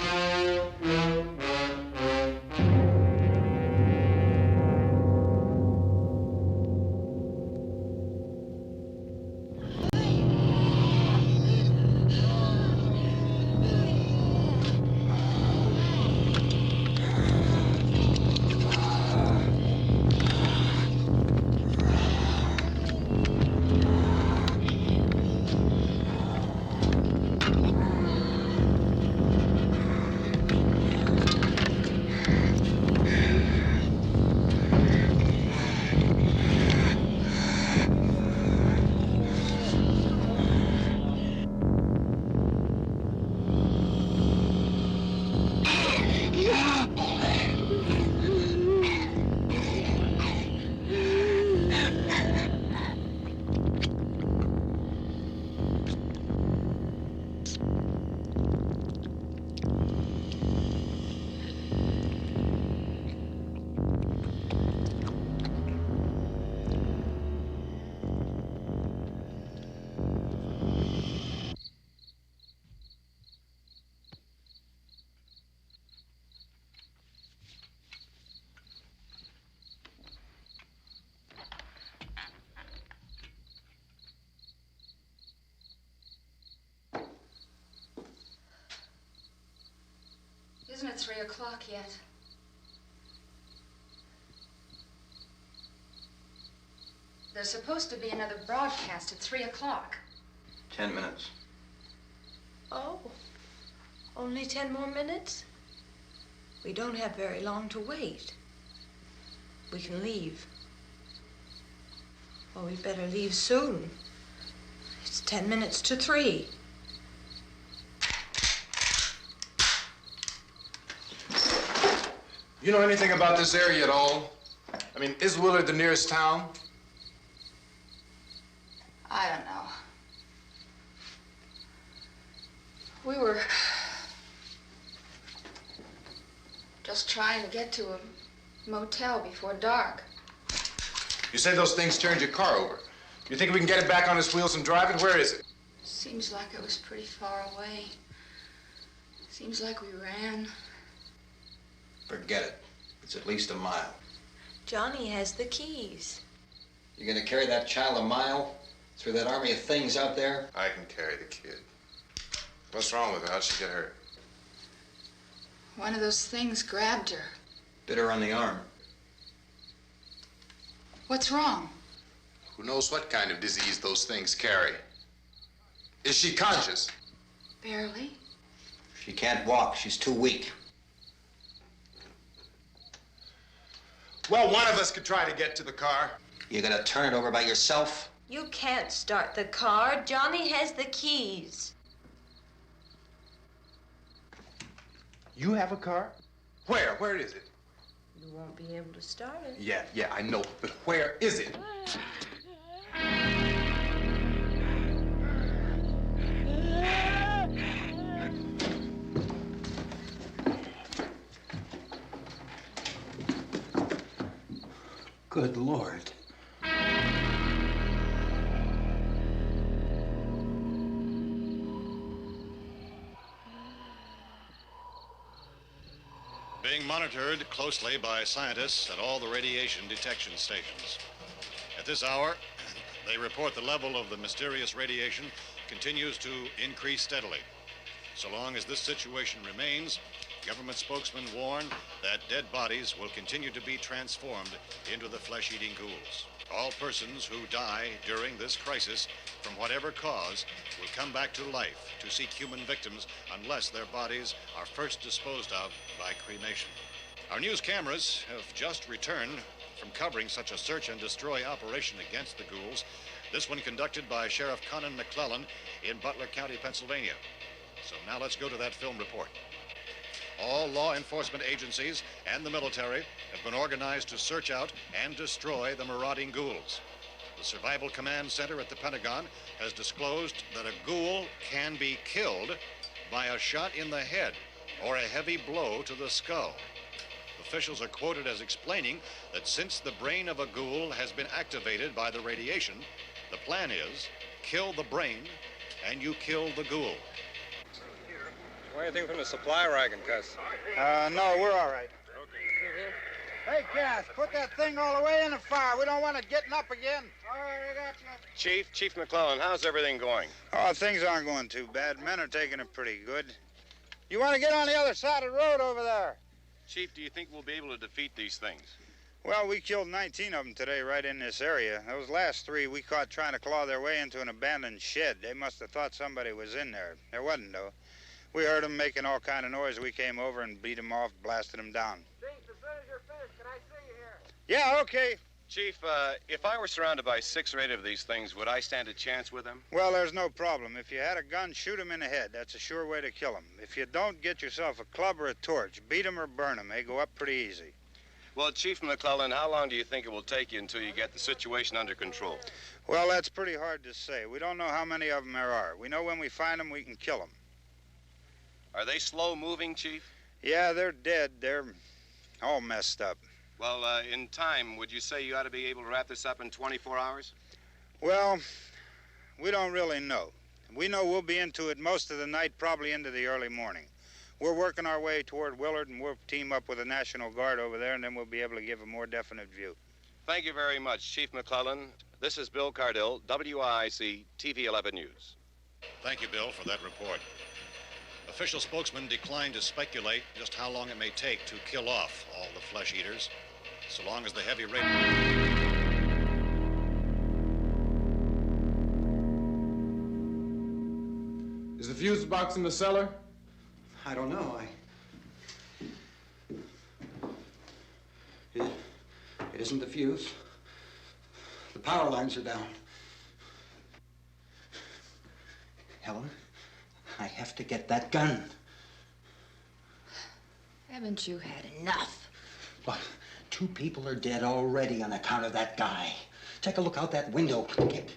Isn't it 3 o'clock yet? There's supposed to be another broadcast at 3 o'clock. 10 minutes. Oh, only 10 more minutes? We don't have very long to wait. We can leave. Well, we'd better leave soon. It's 10 minutes to 3. You know anything about this area at all? I mean, is Willard the nearest town? I don't know. We were just trying to get to a motel before dark. You say those things turned your car over. You think we can get it back on its wheels and drive it? Where is it? Seems like it was pretty far away. Seems like we ran. Forget it. It's at least a mile. Johnny has the keys. You gonna carry that child a mile through that army of things out there? I can carry the kid. What's wrong with her? How'd she get hurt? One of those things grabbed her. Bit her on the arm. What's wrong? Who knows what kind of disease those things carry? Is she conscious? Barely. She can't walk. She's too weak. Well, one of us could try to get to the car. You gonna turn it over by yourself? You can't start the car. Johnny has the keys. You have a car? Where? Where is it? You won't be able to start it. Yeah, I know. But where is it? Good Lord. Being monitored closely by scientists at all the radiation detection stations. At this hour, they report the level of the mysterious radiation continues to increase steadily. So long as this situation remains, government spokesmen warn that dead bodies will continue to be transformed into the flesh-eating ghouls. All persons who die during this crisis, from whatever cause, will come back to life to seek human victims unless their bodies are first disposed of by cremation. Our news cameras have just returned from covering such a search and destroy operation against the ghouls, this one conducted by Sheriff Conan McClellan in Butler County, Pennsylvania. So now let's go to that film report. All law enforcement agencies and the military have been organized to search out and destroy the marauding ghouls. The Survival Command Center at the Pentagon has disclosed that a ghoul can be killed by a shot in the head or a heavy blow to the skull. Officials are quoted as explaining that since the brain of a ghoul has been activated by the radiation, the plan is kill the brain and you kill the ghoul. Anything from the supply wagon, Cuss? No, we're all right. Hey, Cass, put that thing all the way in the fire. We don't want it getting up again. All right, I got you. Chief McClellan, how's everything going? Oh, things aren't going too bad. Men are taking it pretty good. You want to get on the other side of the road over there? Chief, do you think we'll be able to defeat these things? Well, we killed 19 of them today right in this area. Those last 3 we caught trying to claw their way into an abandoned shed. They must have thought somebody was in there. There wasn't, though. We heard them making all kind of noise. We came over and beat them off, blasted them down. Chief, as soon as you're finished, can I see you here? Yeah, okay. Chief, if I were surrounded by 6 or 8 of these things, would I stand a chance with them? Well, there's no problem. If you had a gun, shoot them in the head. That's a sure way to kill them. If you don't, get yourself a club or a torch. Beat them or burn them. They go up pretty easy. Well, Chief McClellan, how long do you think it will take you until you get the situation under control? Well, that's pretty hard to say. We don't know how many of them there are. We know when we find them, we can kill them. Are they slow-moving, Chief? Yeah, they're dead. They're all messed up. Well, in time, would you say you ought to be able to wrap this up in 24 hours? Well, we don't really know. We know we'll be into it most of the night, probably into the early morning. We're working our way toward Willard, and we'll team up with the National Guard over there, and then we'll be able to give a more definite view. Thank you very much, Chief McClellan. This is Bill Cardill, WIC TV 11 News. Thank you, Bill, for that report. Official spokesmen declined to speculate just how long it may take to kill off all the flesh eaters, so long as the heavy rate... Is the fuse box in the cellar? I don't know. It isn't the fuse. The power lines are down. Helen, I have to get that gun. Haven't you had enough? Look, 2 people are dead already on account of that guy. Take a look out that window. Get...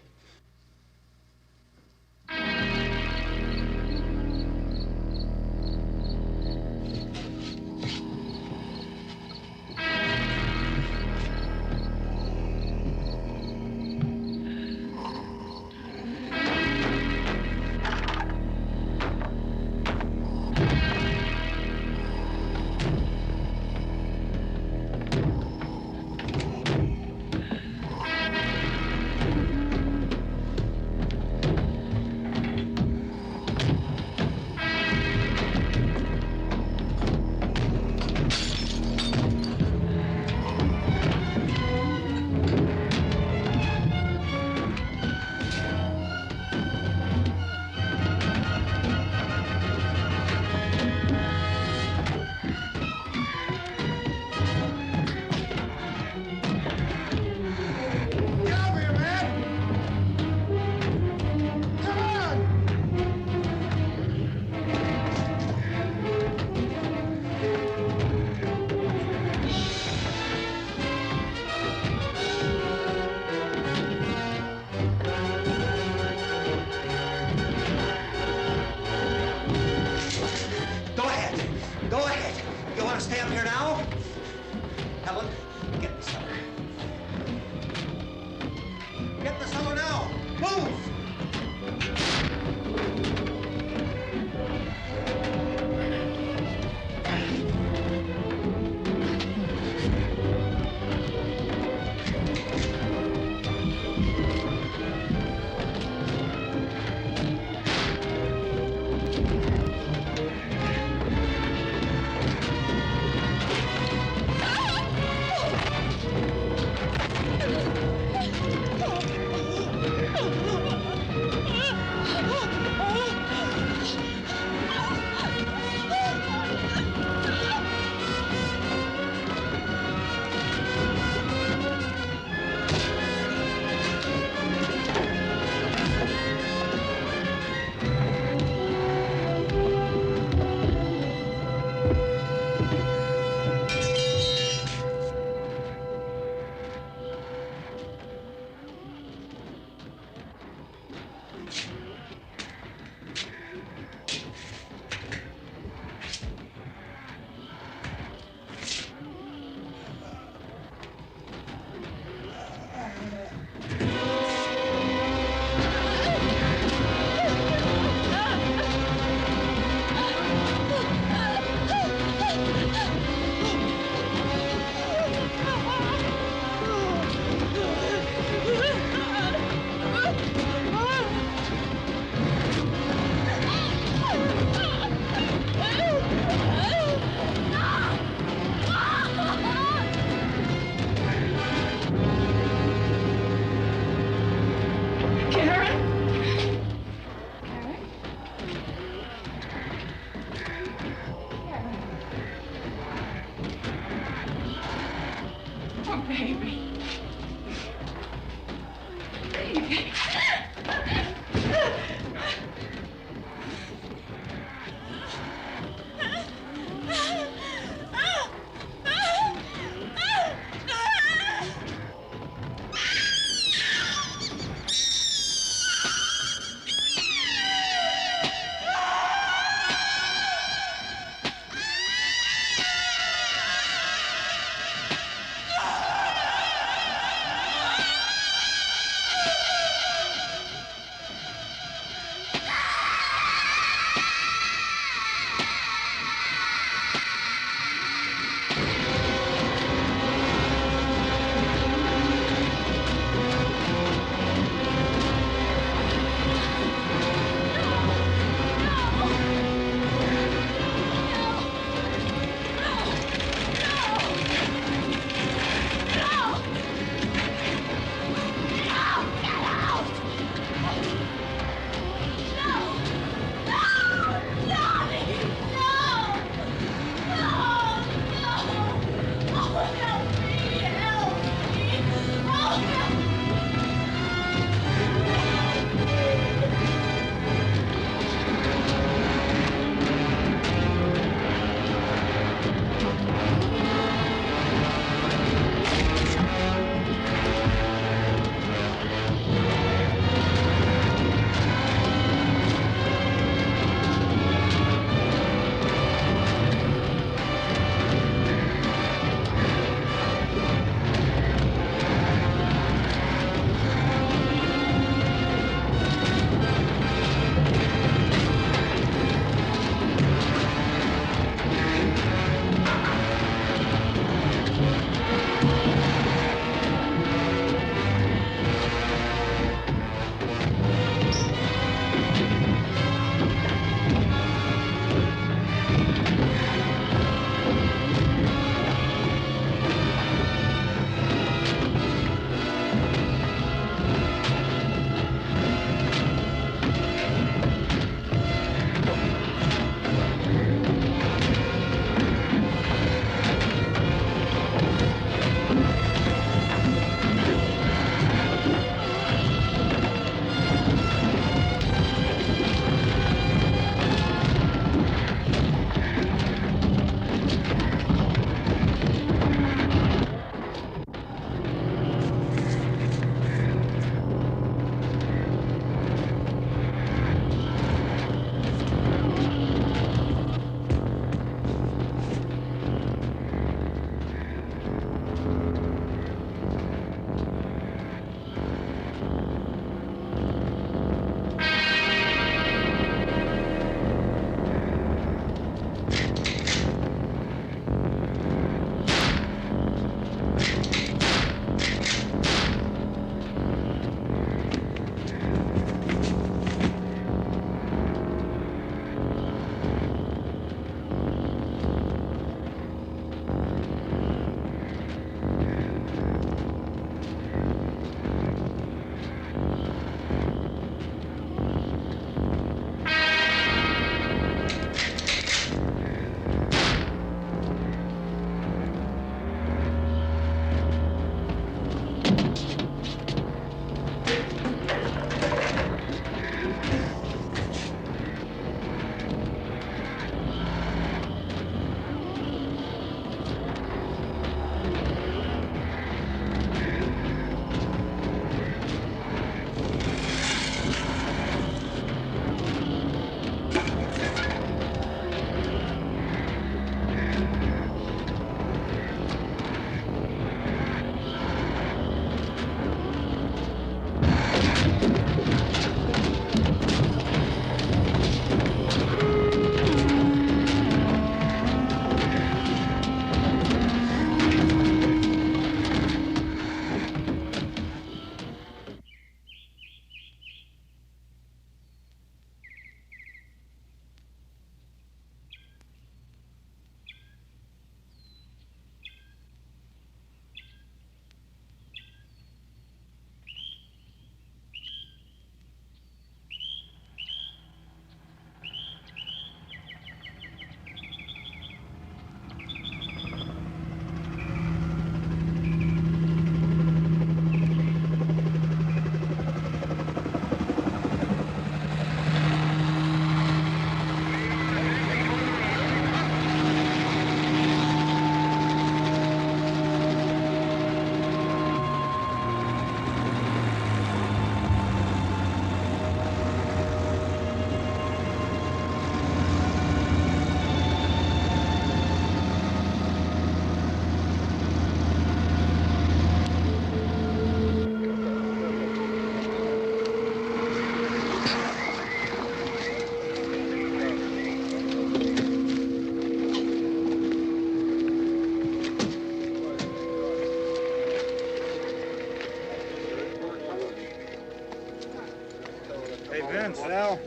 Hey, Vince, Al,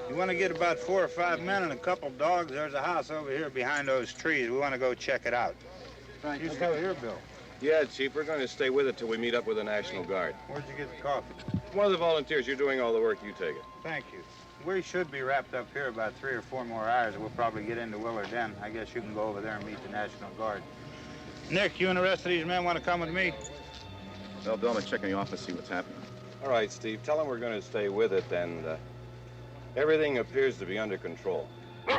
you want to get about 4 or 5 men and a couple dogs? There's a house over here behind those trees. We want to go check it out. Right. You stay here, Bill. Yeah, Chief, we're going to stay with it till we meet up with the National Guard. Where'd you get the coffee? One of the volunteers, you're doing all the work, you take it. Thank you. We should be wrapped up here about 3 or 4 more hours. We'll probably get into Willard Den. I guess you can go over there and meet the National Guard. Nick, you and the rest of these men want to come with me? Well, Bill, I'm gonna check in the office, see what's happening. All right, Steve, tell them we're going to stay with it, and everything appears to be under control. We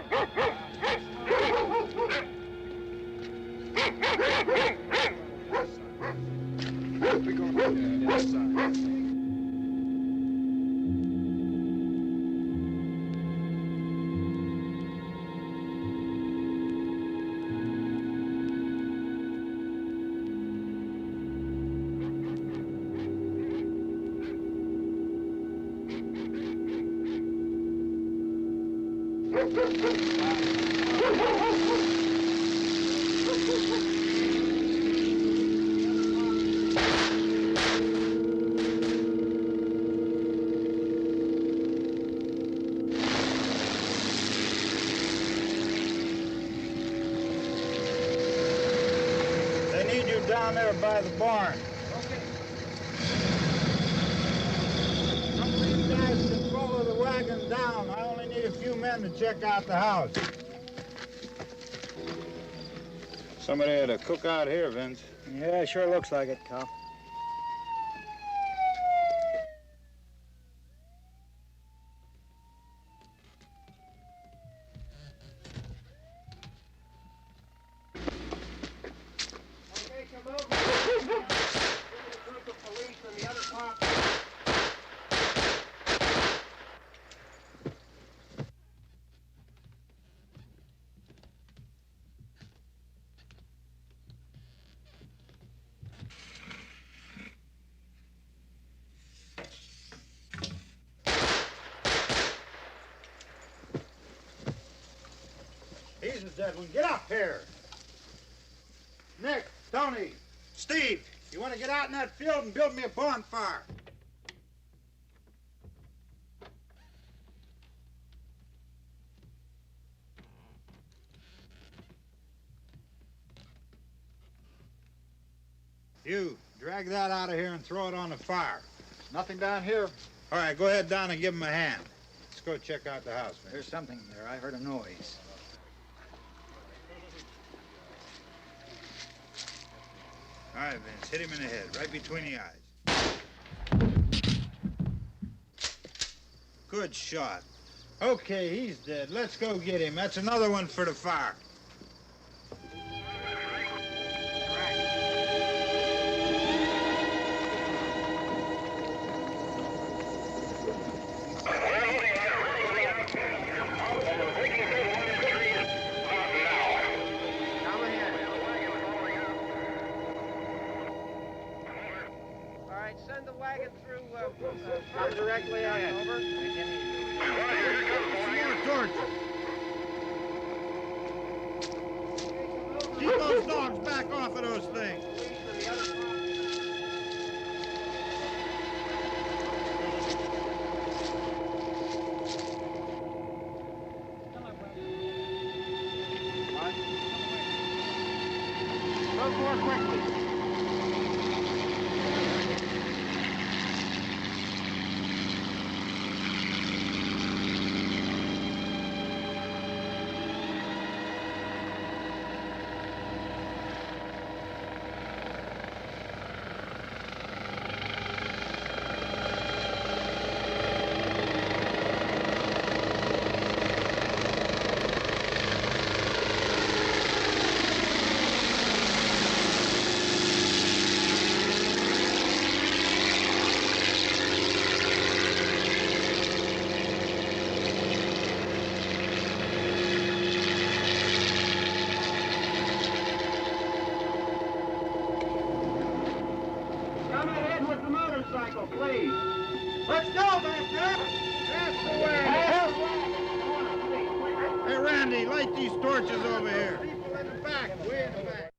go inside. They need you down there by the barn. Okay. Some of these guys can follow the wagon down. I only need a few men to check out the house. Somebody had a cookout here, Vince. Yeah, sure looks like it, Cal. Okay, come over. Here's a group of police and the other cops. He's the dead one. Get up here. Nick, Tony, Steve, you want to get out in that field and build me a bonfire? You, drag that out of here and throw it on the fire. Nothing down here. All right, go ahead down and give him a hand. Let's go check out the house, man. There's something there. I heard a noise. All right, Vince, hit him in the head, right between the eyes. Good shot. Okay, he's dead. Let's go get him. That's another one for the fire. Send the wagon through, come directly ahead. Over. Some more torches. Keep those dogs back off of those things. Go more quickly. Come ahead with the motorcycle, please. Let's go, Master. That's the way. Hey, Randy, light these torches over here. People in the back, way in the back.